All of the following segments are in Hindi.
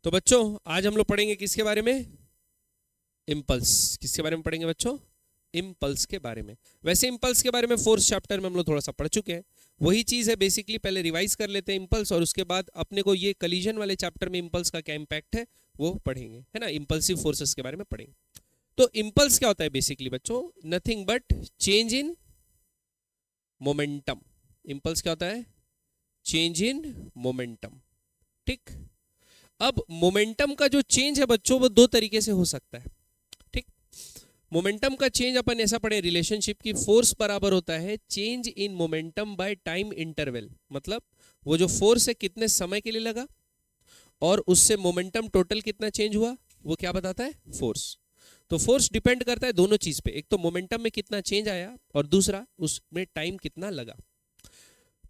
तो बच्चों आज हम लोग पढ़ेंगे किसके बारे में? इम्पल्स। किसके बारे में पढ़ेंगे बच्चों? इम्पल्स के बारे में। वैसे इम्पल्स के बारे में फोर्थ चैप्टर में हम लोग थोड़ा सा पढ़ चुके हैं, वही चीज है बेसिकली। पहले रिवाइज कर लेते हैं इम्पल्स, और उसके बाद अपने को ये कलीजन वाले चैप्टर में इम्पल्स का क्या इंपैक्ट है वो पढ़ेंगे, है ना। इम्पल्सिव फोर्सेस के बारे में पढ़ेंगे। तो इम्पल्स क्या होता है बेसिकली बच्चों? Nothing but change in momentum. Impulse क्या होता है? Change in momentum. ठीक। अब मोमेंटम का जो चेंज है बच्चों वो दो तरीके से हो सकता है। ठीक। मोमेंटम का चेंज अपन ऐसा पढ़े रिलेशनशिप की, फोर्स बराबर होता है change in momentum by time interval. मतलब वो जो फोर्स है कितने समय के लिए लगा और उससे मोमेंटम टोटल कितना चेंज हुआ, वो क्या बताता है? फोर्स। तो फोर्स डिपेंड करता है दोनों चीज पे, एक तो मोमेंटम में कितना चेंज आया और दूसरा उसमें टाइम कितना लगा।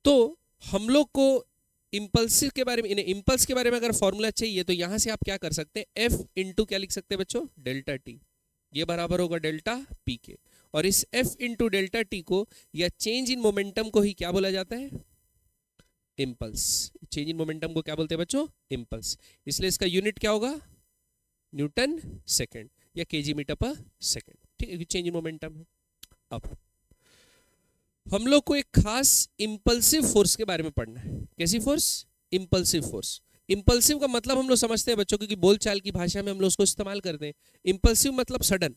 तो हम लोग को इम्पल्सिव के बारे में, इम्पल्स के बारे में अगर फॉर्मूला चाहिए तो यहां से आप क्या कर सकते हैं? एफ इंटू क्या लिख सकते हैं बच्चों? Delta T. ये बराबर होगा डेल्टा पी के। और इस एफ इंटू डेल्टा टी को या चेंज इन मोमेंटम को ही क्या बोला जाता है? इम्पल्स। चेंज इन मोमेंटम को क्या बोलते हैं बच्चों? इम्पल्स। इसलिए इसका यूनिट क्या होगा? न्यूटन सेकेंड या केजी मीटर पर सेकेंड। ठीक है, चेंज इन मोमेंटम है। अब हम लोग को एक खास इंपल्सिव फोर्स के बारे में पढ़ना है। कैसी फोर्स? Impulsive force. इंपल्सिव का मतलब हम लोग समझते हैं बच्चों, क्योंकि बोलचाल की भाषा में हम लोग उसको इस्तेमाल करते हैं। इंपल्सिव मतलब सडन।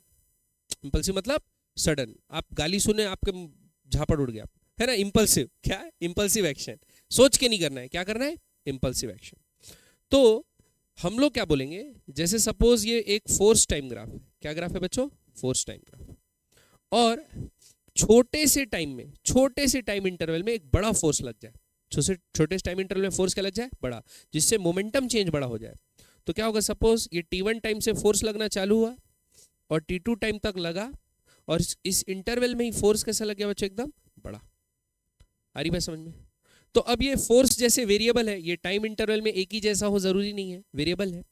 इंपल्सिव मतलब सडन। आप गाली सुने आपके झापड़ उड़ गया, है ना। इंपल्सिव क्या है? Impulsive action. सोच के नहीं करना है, क्या करना है? Impulsive action. तो हम लोग क्या बोलेंगे, जैसे सपोज ये एक फोर्स टाइम ग्राफ है। क्या ग्राफ है बच्चों? Force time graph. और छोटे से टाइम में, छोटे से टाइम इंटरवल में एक बड़ा फोर्स लग जाए। छोटे से टाइम इंटरवल में फोर्स क्या लग जाए? बड़ा, जिससे मोमेंटम चेंज बड़ा हो जाए। तो क्या होगा? सपोज ये t1 टाइम से फोर्स लगना चालू हुआ और t2 टाइम तक लगा, और इस इंटरवल में ही फोर्स कैसा लग गया बच्चों? एकदम बड़ा। आ रही बात समझ में? तो अब ये फोर्स जैसे वेरिएबल है, ये टाइम इंटरवल में एक ही जैसा हो जरूरी नहीं है, वेरिएबल है।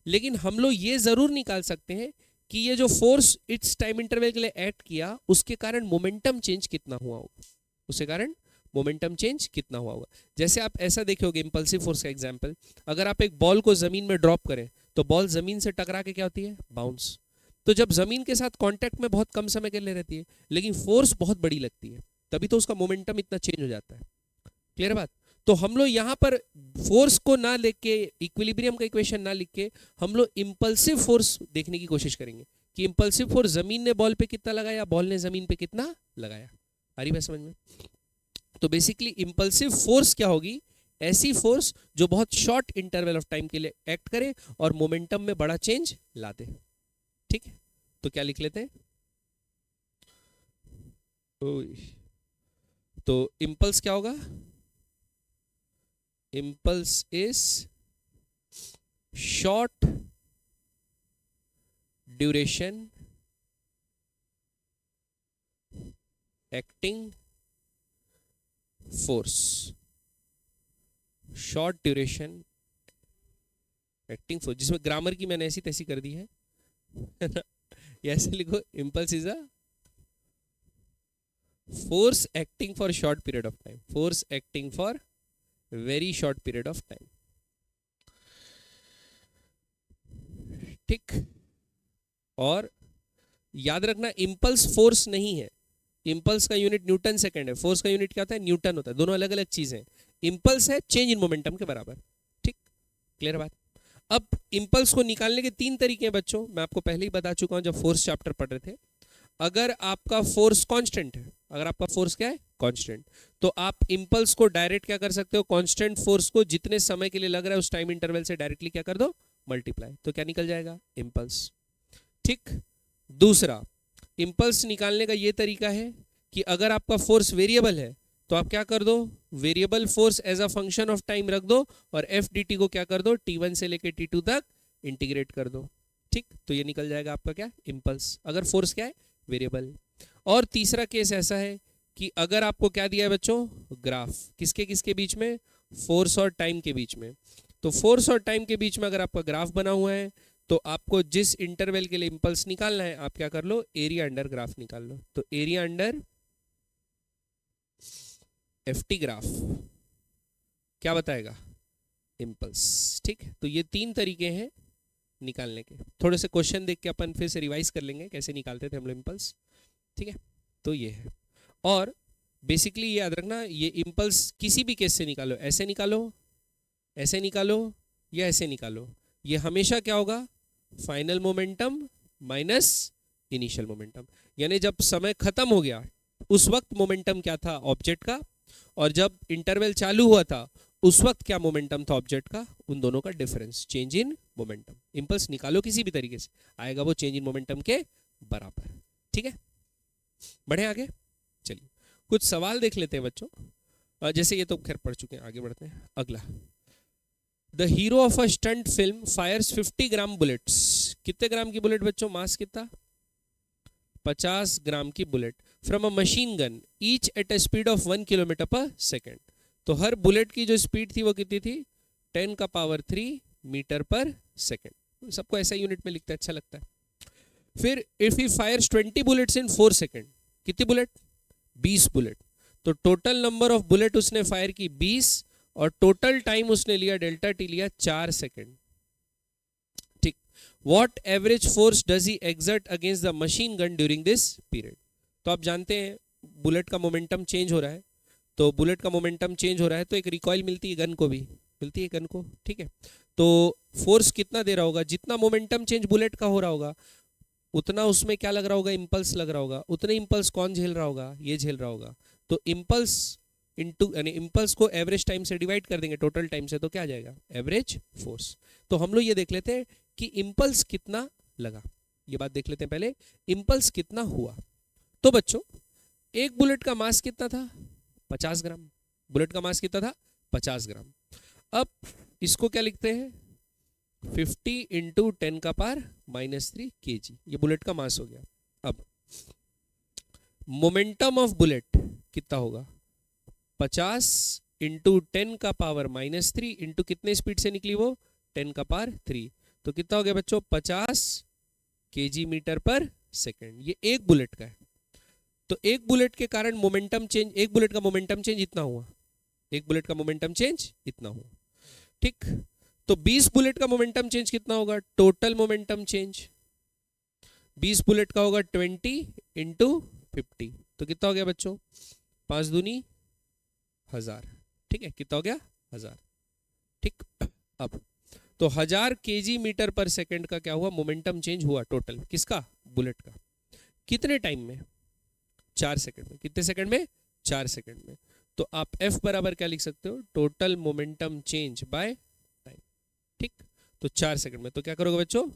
लेकिन हम लोग ये जरूर निकाल सकते हैं कि ये जो फोर्स इट्स टाइम इंटरवल के लिए एक्ट किया उसके कारण मोमेंटम चेंज कितना हुआ होगा, उसके कारण मोमेंटम चेंज कितना हुआ होगा। जैसे आप ऐसा देखोगे इंपल्सिव फोर्स का एग्जांपल, अगर आप एक बॉल को जमीन में ड्रॉप करें तो बॉल जमीन से टकरा के क्या होती है? बाउंस। तो जब जमीन के साथ कांटेक्ट में बहुत कम समय के लिए रहती है लेकिन फोर्स बहुत बड़ी लगती है, तभी तो उसका मोमेंटम इतना चेंज हो जाता है। क्लियर बात? तो हम लोग यहां पर फोर्स को ना लिख के, इक्विलिब्रियम का इक्वेशन ना लिख के, हम लोग इंपल्सिव फोर्स देखने की कोशिश करेंगे कि इंपल्सिव फोर्स जमीन ने बॉल पे कितना लगाया, बॉल ने जमीन पे कितना लगाया। आ रही बात समझ में? तो बेसिकली इंपल्सिव फोर्स क्या होगी? ऐसी फोर्स जो बहुत शॉर्ट इंटरवल ऑफ टाइम के लिए एक्ट करे और मोमेंटम में बड़ा चेंज ला दे। ठीक है, तो क्या लिख लेते हैं? तो इंपल्स क्या होगा? impulse is short duration acting force। Short duration acting force, जिसमें ग्रामर की मैंने ऐसी तैसी कर दी है या ऐसे लिखो, impulse is a force acting for short period of time. Force acting for very short period of time. ठीक। और याद रखना इंपल्स फोर्स नहीं है। इंपल्स का यूनिट न्यूटन सेकंड है, फोर्स का यूनिट क्या होता है? न्यूटन होता है। दोनों अलग अलग चीजें। इंपल्स है चेंज इन मोमेंटम के बराबर। ठीक। क्लियर बात? अब इंपल्स को निकालने के तीन तरीके हैं बच्चों, मैं आपको पहले ही बता चुका हूं जब फोर्स चैप्टर पढ़ रहे थे। अगर आपका फोर्स कांस्टेंट है, अगर आपका फोर्स क्या है? कांस्टेंट, तो आप इंपल्स को डायरेक्ट क्या कर सकते हो? कांस्टेंट फोर्स को जितने समय के लिए लग रहा है उस टाइम इंटरवल से डायरेक्टली क्या कर दो? मल्टीप्लाई। तो क्या निकल जाएगा? इंपल्स। ठीक। दूसरा, इंपल्स निकालने का ये तरीका है कि अगर आपका फोर्स वेरिएबल है तो आप क्या कर दो? Variable force as a function of time रख दो और एफ डी टी को क्या कर दो? t1 से लेके t2 तक इंटीग्रेट कर दो। ठीक। तो ये निकल जाएगा आपका क्या? इंपल्स, अगर फोर्स क्या है? वेरिएबल। और तीसरा केस ऐसा है कि अगर आपको क्या दिया है बच्चों? ग्राफ। किसके किसके बीच में? फोर्स और टाइम के बीच में। तो फोर्स और टाइम के बीच में अगर आपका ग्राफ बना हुआ है तो आपको जिस इंटरवल के लिए इंपल्स निकालना है आप क्या कर लो? एरिया अंडर ग्राफ निकाल लो। तो area under F T graph क्या बताएगा? इम्पल्स। ठीक, तो ये 3 तरीके हैं निकालने के। थोड़े से क्वेश्चन देख के अपन फिर से रिवाइज कर लेंगे कैसे निकालते थे हम लोग इम्पल्स। ठीक है, तो ये है। और बेसिकली याद रखना, ये इम्पल्स किसी भी केस से निकालो, ऐसे निकालो, ऐसे निकालो या ऐसे निकालो, ये हमेशा क्या होगा, final momentum minus initial momentum. यानी जब समय खत्म हो गया उस वक्त मोमेंटम क्या था ऑब्जेक्ट का, और जब इंटरवल चालू हुआ था उस वक्त क्या मोमेंटम था ऑब्जेक्ट का, उन दोनों का difference, change in momentum. Impulse निकालो किसी भी तरीके से, आएगा वो चेंज इन मोमेंटम के बराबर। ठीक है, बढ़े आगे। चलिए कुछ सवाल देख लेते हैं बच्चों। जैसे ये तो खैर पढ़ चुके हैं, आगे बढ़ते हैं। अगला, the hero of a stunt film fires 50 gram bullets. कितने ग्राम की बुलेट बच्चों, मास कितना, 50 ग्राम की bullet, from a machine gun each at a speed of 1 kilometre पर सेकेंड। तो हर बुलेट की जो स्पीड थी वो कितनी थी, 10 का पावर 3 मीटर पर सेकेंड। सबको ऐसा यूनिट में लिखता है, अच्छा लगता है। फिर if he fires 20 bullets in 4 second, कितनी बुलेट, 20 बुलेट। तो टोटल नंबर ऑफ बुलेट उसने फायर की 20, और टोटल टाइम उसने लिया डेल्टा टी लिया 4 सेकेंड। ठीक, what average force does he exert against the machine gun during this period. तो आप जानते हैं बुलेट का मोमेंटम चेंज हो रहा है, तो बुलेट का मोमेंटम चेंज हो रहा है तो एक रिकॉइल मिलती है, गन को भी मिलती है, गन को। ठीक है, तो फोर्स कितना दे रहा होगा, जितना मोमेंटम चेंज बुलेट का हो रहा होगा उतना उसमें क्या लग रहा होगा, इंपल्स लग रहा होगा। उतने इंपल्स कौन झेल रहा होगा, ये झेल रहा होगा। तो इंपल्स इनटू, यानी इंपल्स को एवरेज टाइम से डिवाइड कर देंगे टोटल टाइम से, तो क्या आ जाएगा, एवरेज फोर्स। तो हम लोग ये देख लेते हैं कि इंपल्स कितना लगा, ये बात देख लेते हैं पहले, इंपल्स कितना हुआ। तो बच्चों एक बुलेट का मास कितना था, 50 ग्राम। बुलेट का मास कितना था, 50 ग्राम। अब इसको क्या लिखते हैं, 50 इंटू 10 का पावर -3 kg, ये बुलेट का मास हो गया। अब मोमेंटम ऑफ बुलेट कितना होगा, 50 इंटू 10 का पावर -3 इंटू कितने स्पीड से निकली वो, 10 का पावर 3। तो कितना हो गया बच्चों, 50 kg मीटर पर सेकेंड। ये एक बुलेट का है। तो एक बुलेट के कारण मोमेंटम चेंज, एक बुलेट का मोमेंटम चेंज इतना हुआ, एक बुलेट का मोमेंटम चेंज इतना हुआ। ठीक, तो 20 बुलेट का मोमेंटम चेंज कितना होगा, टोटल मोमेंटम चेंज 20 बुलेट का होगा 20 इंटू 50। तो कितना हो गया बच्चों, 5 दूनी 1000। ठीक है, कितना हो गया, 1000। ठीक, अब तो 1000 kg मीटर पर सेकेंड का क्या हुआ, मोमेंटम चेंज हुआ टोटल, किसका, बुलेट का। कितने टाइम में, 4 सेकेंड में। कितने सेकेंड में, 4 सेकेंड में। तो आप F बराबर क्या लिख सकते हो, total momentum change by time. ठीक, तो 4 सेकेंड में, तो क्या करोगे बच्चों,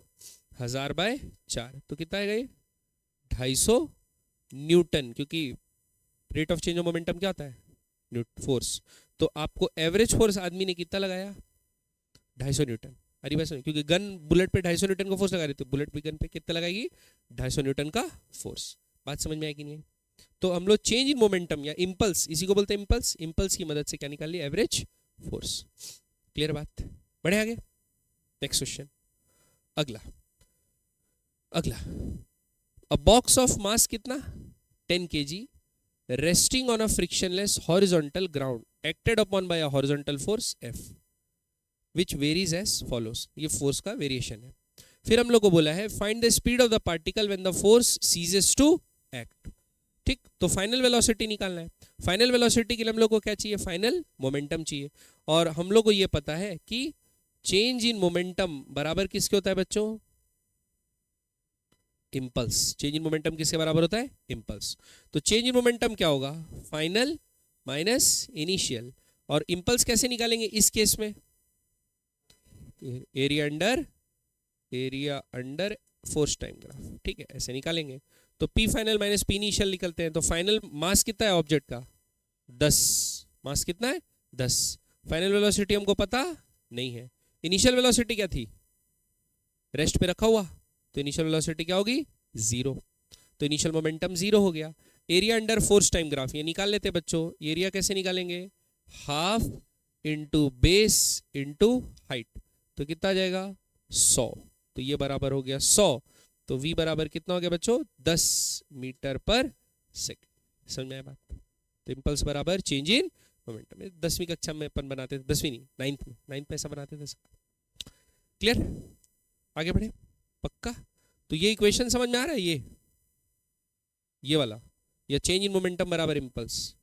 1000 बाय 4, तो कितना आएगा ये, 250 न्यूटन, क्योंकि rate of change of momentum क्या होता है, फोर्स। तो आपको एवरेज फोर्स आदमी ने कितना लगाया, 250 न्यूटन। अरे बस, क्योंकि गन बुलेट पे 250 न्यूटन का फोर्स लगा रही, तो बुलेट भी गन पे कितना लगाएगी, 250 न्यूटन का फोर्स। बात समझ में आएगी नहीं। तो हम लोग चेंज इन मोमेंटम या इंपल्स, इसी को बोलते हैं इंपल्स, इंपल्स की मदद से क्या निकाल लिया, एवरेज फोर्स। क्लियर बात, बढ़े आगे। नेक्स्ट क्वेश्चन, अगला अ बॉक्स ऑफ मास कितना, 10 kg resting on a frictionless horizontal ground acted upon by a horizontal force F which varies as follows. ये फोर्स का वेरिएशन है। फिर हम लोग को बोला है find the speed of the particle when the force ceases to act. ठीक, तो फाइनल वेलोसिटी निकालना है। फाइनल वेलोसिटी के लिए हम लोग को क्या चाहिए, फाइनल मोमेंटम चाहिए। और हम लोग को ये पता है कि चेंज इन मोमेंटम बराबर किसके होता है बच्चों, इंपल्स। चेंज इन मोमेंटम किसके बराबर होता है, इंपल्स। तो चेंज इन मोमेंटम क्या होगा, फाइनल माइनस इनिशियल। और इंपल्स कैसे निकालेंगे इस केस में, area under force time graph. ठीक है, ऐसे निकालेंगे। तो P final minus P initial निकलते हैं। तो फाइनल मास कितना है ऑब्जेक्ट का, 10। मास कितना है, 10। फाइनल वेलोसिटी हमको पता नहीं है। इनिशियल वेलोसिटी क्या थी, रेस्ट पे रखा हुआ, तो इनिशियल वेलोसिटी क्या होगी, 0। तो इनिशियल मोमेंटम 0 हो गया। Area under force time graph ये निकाल लेते हैं बच्चों। एरिया कैसे निकालेंगे, half into base into height. तो कितना आ जाएगा, 100। तो ये बराबर हो गया 100। तो V बराबर कितना हो गया बच्चों, 10 मीटर पर सेकेंड। समझ में आया बात। तो इंपल्स बराबर चेंज इन मोमेंटम। 10वीं कक्षा में अपन बनाते थे, 10वीं नहीं, 9th में ऐसा बनाते थे। क्लियर? आगे बढ़े, पक्का? तो ये इक्वेशन समझ में आ रहा है? ये वाला, या चेंज इन मोमेंटम बराबर इम्पल्स,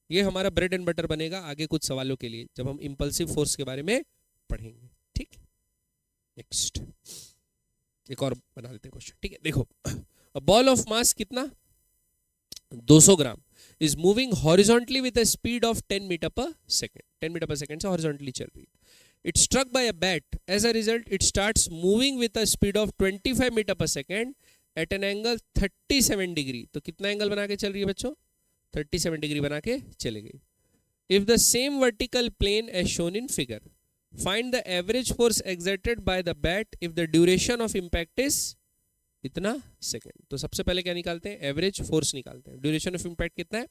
ये हमारा ब्रेड एंड बटर बनेगा आगे कुछ सवालों के लिए जब हम इम्पल्सिव फोर्स के बारे में पढ़ेंगे। ठीक, नेक्स्ट एक और बना लेते हैं क्वेश्चन। ठीक है, देखो, बॉल ऑफ मास कितना, 200 gram, is moving horizontally with a speed of 10 metre per second. 10 metre per second से हॉरिजॉन्टली चल रही है। It struck by a bat, as a result it starts moving with a speed of 25 metre per second at an angle 37 degree. तो कितना एंगल बना के चल रही है बच्चों? 37 डिग्री बना के चले गई। If the same vertical plane as shown in figure, find the average force exerted by the bat if the duration of impact is इतना सेकेंड। तो सबसे पहले क्या निकालते हैं? एवरेज फोर्स निकालते हैं। ड्यूरेशन ऑफ इम्पैक्ट कितना है?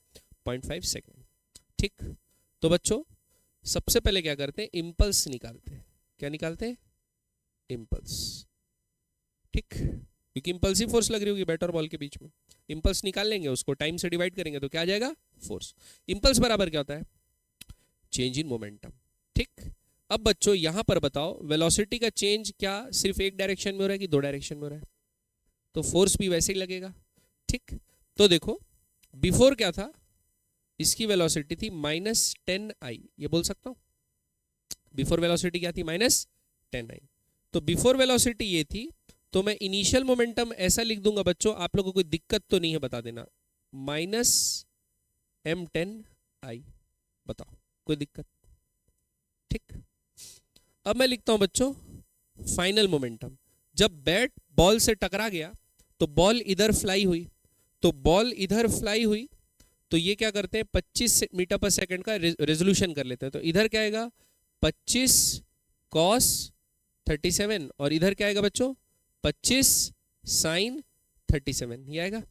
0.5 सेकेंड। ठीक, तो बच्चों सबसे पहले क्या करते हैं? इम्पल्स निकालते हैं। क्या निकालते हैं? इम्पल्स। ठीक, क्योंकि इम्पल्सिव फोर्स लग रही होगी बैट और बॉल के बीच में, इम्पल्स निकाल लेंगे, उसको टाइम से डिवाइड करेंगे तो क्या आ जाएगा? फोर्स। इम्पल्स बराबर क्या होता है? Change in momentum. ठीक, अब बच्चों यहां पर बताओ, वेलोसिटी का चेंज क्या सिर्फ एक डायरेक्शन में हो रहा है कि 2 डायरेक्शन में हो रहा है? तो फोर्स भी वैसे ही लगेगा। ठीक, तो देखो बिफोर क्या था, इसकी वेलोसिटी थी -10I, ये बोल सकता हूं बिफोर वेलोसिटी क्या थी? -10I। तो बिफोर वेलोसिटी ये थी, तो मैं इनिशियल मोमेंटम ऐसा लिख दूंगा बच्चों, आप लोगों को कोई दिक्कत तो नहीं है बता देना, -M10I। बताओ कोई दिक्कत? ठीक, अब मैं लिखता हूं बच्चों फाइनल मोमेंटम। जब बैट बॉल से टकरा गया तो बॉल इधर फ्लाई हुई, तो बॉल इधर फ्लाई हुई, तो ये क्या करते हैं? 25 मीटर पर सेकंड का रेजोल्यूशन कर लेते हैं। तो इधर क्या आएगा? 25 cos 37, और इधर क्या आएगा बच्चों? 25 sin 37, ये आएगा।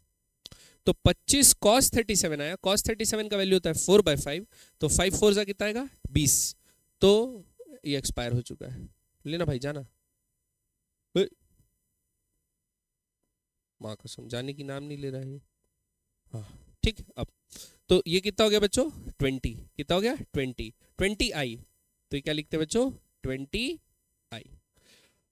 तो 25 cos 37 आया। cos 37 का वैल्यू होता है 4/5, तो 5 4 जा कितना आएगा? 20। तो ये एक्सपायर हो चुका है। लेना भाई, जाना, माँ कसम जाने की नाम नहीं ले रहा है। हाँ ठीक, अब तो ये कितना हो गया बच्चों? 20। कितना हो गया? 20I। तो ये क्या लिखते हैं बच्चों? 20I।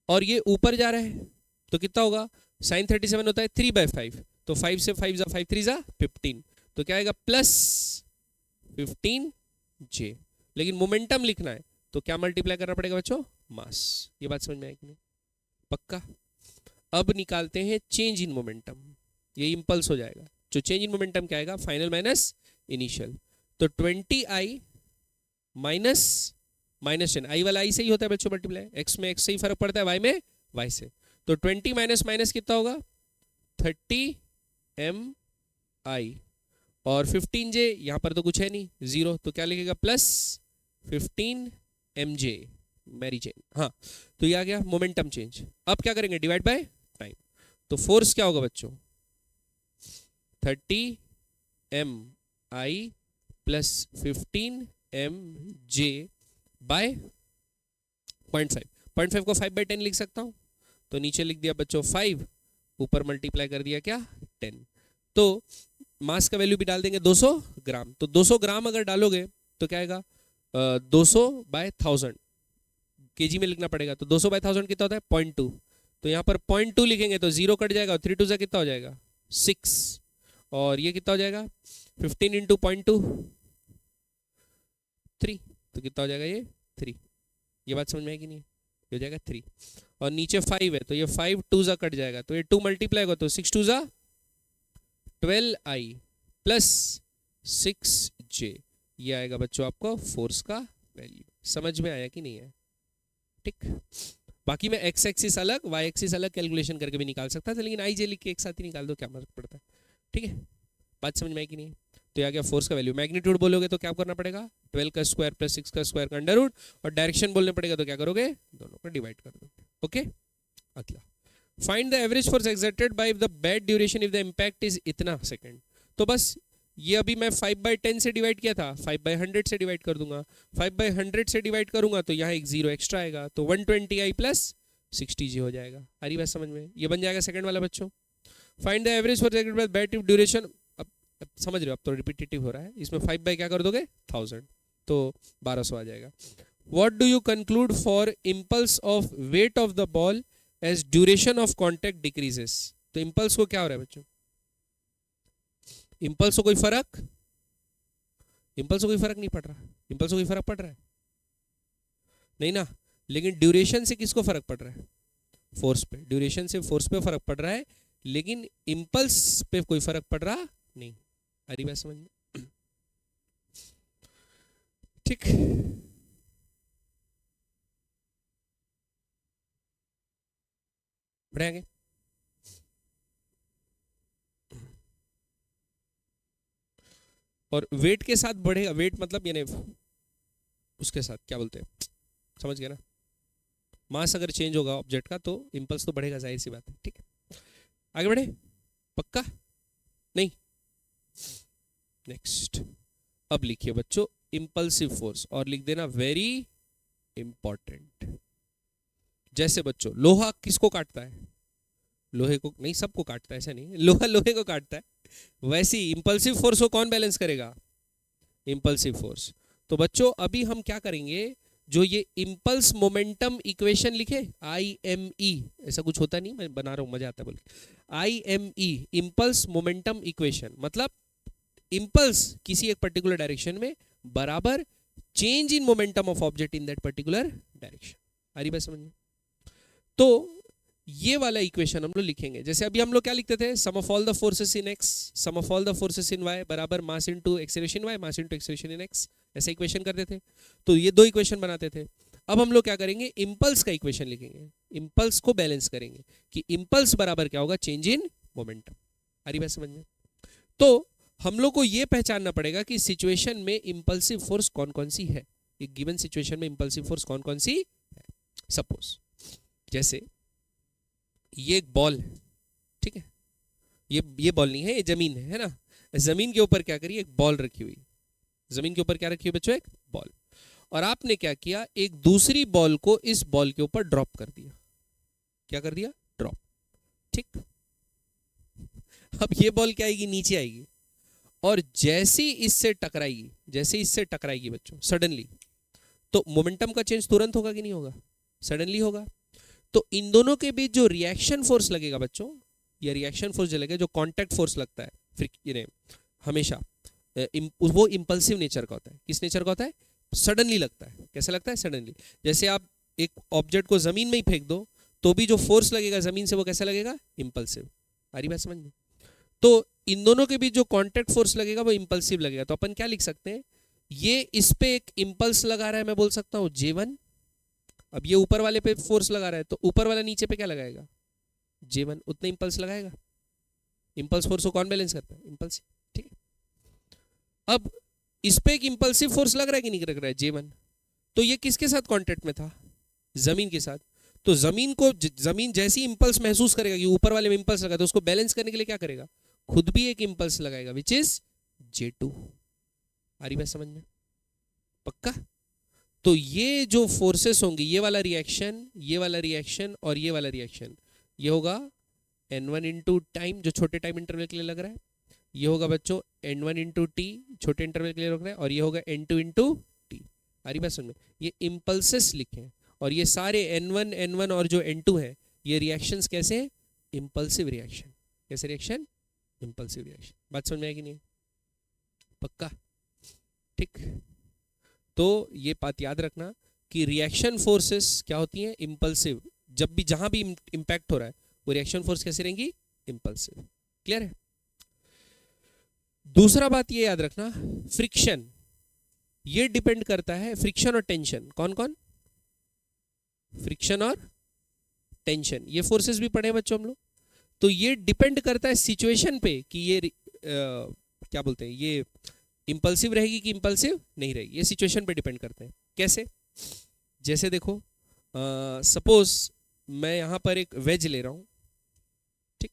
और ये ऊपर जा रहा है तो कितना होगा? sin 37 होता है 3/5, तो 5 से 5 जा 5 3 जा 15, तो क्या आएगा? +15J। लेकिन मोमेंटम लिखना है तो क्या मल्टीप्लाई करना पड़ेगा बच्चों? मास। ये बात समझ में आएगी नहीं? पक्का? अब निकालते हैं चेंज इन मोमेंटम। ये इम्पल्स हो जाएगा। जो चेंज इन मोमेंटम क्या आएगा? Final minus initial. तो 20I माइनस 10, आई वाला आई से ही होता है बच्चों मल्टीप्लाई, एक्स में एक्स से ही फर्क पड़ता है, वाई में वाई से। तो 20 माइनस माइनस कितना होगा? 30MI, और 15J यहां पर तो कुछ है नहीं, 0, तो क्या लिखेगा? +15MJ, Mary chain. हाँ, तो ये आ गया मोमेंटम चेंज। अब क्या करेंगे? Divide by time. तो फोर्स क्या होगा बच्चों? 30MI प्लस 15MJ बाय 0.5 को 5/10 लिख सकता हूं, तो नीचे लिख दिया बच्चों 5, ऊपर मल्टीप्लाई कर दिया क्या? 10। तो मास का वैल्यू भी डाल देंगे 200 ग्राम। तो 200 ग्राम अगर डालोगे तो क्या आएगा? 200/1000 केजी में लिखना पड़ेगा। तो 200/1000 कितना होता है? 0.2। तो यहाँ पर 0.2 लिखेंगे तो 0 कट जाएगा, 3 2 जा कितना हो जाएगा? 6, और ये कितना हो जाएगा? 15 × 0.2 3, तो कितना हो जाएगा? ये 3। ये बात समझ में आएगी नहीं? ये हो जाएगा 3, और नीचे 5 है तो ये 5 2 जा कट जाएगा, तो ये 2 मल्टीप्लाई होगा तो 6 2 जा 12I प्लस 6J। ये आएगा बच्चों आपको फोर्स का वैल्यू। समझ में आया कि नहीं है? ठीक, बाकी मैं एक्स एक्सिस अलग वाई एक्सिस अलग कैलकुलेशन करके भी निकाल सकता था, लेकिन IJ लिख के एक साथ ही निकाल दो, क्या फर्क पड़ता है? ठीक है, बात समझ में आई कि नहीं? तो आ गया फोर्स का वैल्यू। मैग्नीट्यूड बोलोगे तो क्या करना पड़ेगा? 12 का स्क्वायर प्लस 6 का स्क्वायर का अंडर रूट, और डायरेक्शन बोलने पड़ेगा तो क्या करोगे? दोनों को डिवाइड कर दोगे। ओके, अगला, find the average force exerted by the bat duration if the impact is इतना सेकंड। तो बस ये अभी मैं 5/10 से डिवाइड किया था, 5/100 से डिवाइड कर दूंगा। 5/100 से डिवाइड करूंगा तो यहाँ एक 0 एक्स्ट्रा आएगा, तो 120I प्लस 60J हो जाएगा। आ रही बात समझ में? ये बन जाएगा सेकंड वाला बच्चों। Find the average force exerted bye bat if duration. अब समझ रहे हो? अब तो रिपीटेटिव हो रहा है इसमें। 5 बाय क्या कर दोगे? 1000, तो 1200 आ जाएगा। What do you conclude for impulse of weight of the ball as duration of contact decreases? तो इम्पल्स को क्या हो रहा है बच्चों? इम्पल्स को कोई फर्क नहीं पड़ रहा। इम्पल्स को कोई फर्क पड़ रहा है नहीं ना, लेकिन ड्यूरेशन से किसको फर्क पड़ रहा है? फोर्स पे। ड्यूरेशन से फोर्स पे फर्क पड़ रहा है, लेकिन इम्पल्स पे कोई फर्क पड़ रहा नहीं। आ रही बात समझ में? ठीक, बढ़ेंगे। और वेट के साथ बढ़ेगा, वेट मतलब यानी उसके साथ क्या बोलते हैं, समझ गए ना? मास अगर चेंज होगा ऑब्जेक्ट का तो इंपल्स तो बढ़ेगा, जाहिर सी बात है। ठीक है, आगे बढ़े? पक्का? नहीं? नेक्स्ट। अब लिखिए बच्चों इंपल्सिव फोर्स, और लिख देना वेरी इंपॉर्टेंट। जैसे बच्चों लोहा किसको काटता है? लोहे को नहीं, सबको काटता है, ऐसा नहीं, लोहा लोहे को काटता है। वैसे ही इंपल्सिव फोर्स को कौन बैलेंस करेगा? Impulsive force. तो बच्चों अभी हम क्या करेंगे, जो ये इंपल्स मोमेंटम इक्वेशन लिखे, IME, ऐसा कुछ होता नहीं, मैं बना रहा हूं, मजा आता है बोल के। IME, इंपल्स मोमेंटम इक्वेशन, मतलब इंपल्स किसी एक पर्टिकुलर डायरेक्शन में बराबर change in momentum of object in that particular direction. आ रही बात समझ में? तो ये वाला इक्वेशन हम लोग लिखेंगे। जैसे अभी हम लोग क्या लिखते थे, sum of all the forces in x, sum of all the forces in y बराबर mass into acceleration y, mass into acceleration in x, ऐसा इक्वेशन करते थे। तो ये दो इक्वेशन बनाते थे। अब हम लोग क्या करेंगे, इंपल्स का इक्वेशन लिखेंगे, इंपल्स को बैलेंस करेंगे कि इंपल्स बराबर क्या होगा, चेंज इन मोमेंटम। आ रही बात समझ में? तो हम लोग को ये पहचानना पड़ेगा कि सिचुएशन में इंपल्सिव फोर्स कौन कौन सी है, एक गिवन सिचुएशन में इंपल्सिव फोर्स कौन कौन सी है। सपोज जैसे ये एक बॉल है, ठीक है, ये बॉल नहीं है, ये जमीन है ना। जमीन के ऊपर क्या करिए, एक बॉल रखी हुई। जमीन के ऊपर क्या रखी हुई बच्चों, एक बॉल। और आपने क्या किया, एक दूसरी बॉल को इस बॉल के ऊपर ड्रॉप कर दिया। क्या कर दिया? ड्रॉप। ठीक, अब ये बॉल क्या आएगी, नीचे आएगी, और जैसे इससे टकराएगी बच्चों सडनली, तो मोमेंटम का चेंज तुरंत होगा कि नहीं होगा? सडनली होगा। तो इन दोनों के बीच जो रिएक्शन फोर्स लगेगा बच्चों, या रिएक्शन फोर्स जो लगेगा, जो कांटेक्ट फोर्स लगता है फिर हमेशा वो इंपल्सिव नेचर का होता है। किस नेचर का होता है? सडनली लगता है। कैसे लगता है? सडनली। जैसे आप एक ऑब्जेक्ट को जमीन में ही फेंक दो तो भी जो फोर्स लगेगा जमीन से वो कैसा लगेगा? इंपल्सिव। आ रही बात समझ में? तो इन दोनों के बीच जो कांटेक्ट फोर्स लगेगा वो इंपल्सिव लगेगा। तो अपन क्या लिख सकते हैं, ये इस पे एक इंपल्स लगा रहा है, मैं बोल सकता हूं J1। अब ये ऊपर वाले पे फोर्स लगा रहा है, तो ऊपर वाला नीचे पे क्या लगाएगा? J1, उतना इंपल्स लगाएगा। इंपल्स फोर्स को कौन बैलेंस करता है? इंपल्स। ठीक है, अब इस पे एक इंपल्सिव फोर्स लग रहा है कि नहीं लग रहा है? J1। तो ये किसके साथ कांटेक्ट में था? जमीन के साथ। तो जमीन जैसी इंपल्स महसूस करेगा कि ऊपर वाले में इंपल्स लगा, तो उसको बैलेंस करने के लिए क्या करेगा? खुद भी एक इंपल्स लगाएगा, विच इज J2। आ रही बात समझ में? पक्का? तो ये जो फोर्सेस होंगे, ये वाला रिएक्शन, ये वाला रिएक्शन और ये वाला रिएक्शन, ये होगा N1 इंटू टाइम, जो छोटे टाइम इंटरवल के लिए लग रहा है। ये होगा बच्चों N1 इंटू टी, छोटे इंटरवल के लिए लग रहा है। और ये होगा N2 इंटू टी। आ रही बात समझ में? ये इंपल्सेस लिखे हैं, और ये सारे N1 और जो N2 है, ये रिएक्शंस कैसे हैं? Impulsive reaction. कैसे रिएक्शन? Impulsive reaction. बात समझ में आएगी नहीं? पक्का? ठीक, तो ये बात याद रखना कि रिएक्शन फोर्सेस क्या होती हैं? इंपल्सिव। जब भी जहां भी इंपैक्ट हो रहा है वो रिएक्शन फोर्स कैसे रहेंगी? इंपल्सिव। क्लियर है? दूसरा बात ये याद रखना, फ्रिक्शन, ये डिपेंड करता है, फ्रिक्शन और टेंशन। कौन कौन? फ्रिक्शन और टेंशन, ये फोर्सेस भी पढ़े बच्चों हम लोग। तो ये डिपेंड करता है सिचुएशन पे कि ये क्या बोलते हैं, ये इंपल्सिव रहेगी कि इंपल्सिव नहीं रहेगी। ये सिचुएशन पे डिपेंड करते हैं। कैसे? जैसे देखो, सपोज मैं यहां पर एक वेज ले रहा हूं, ठीक,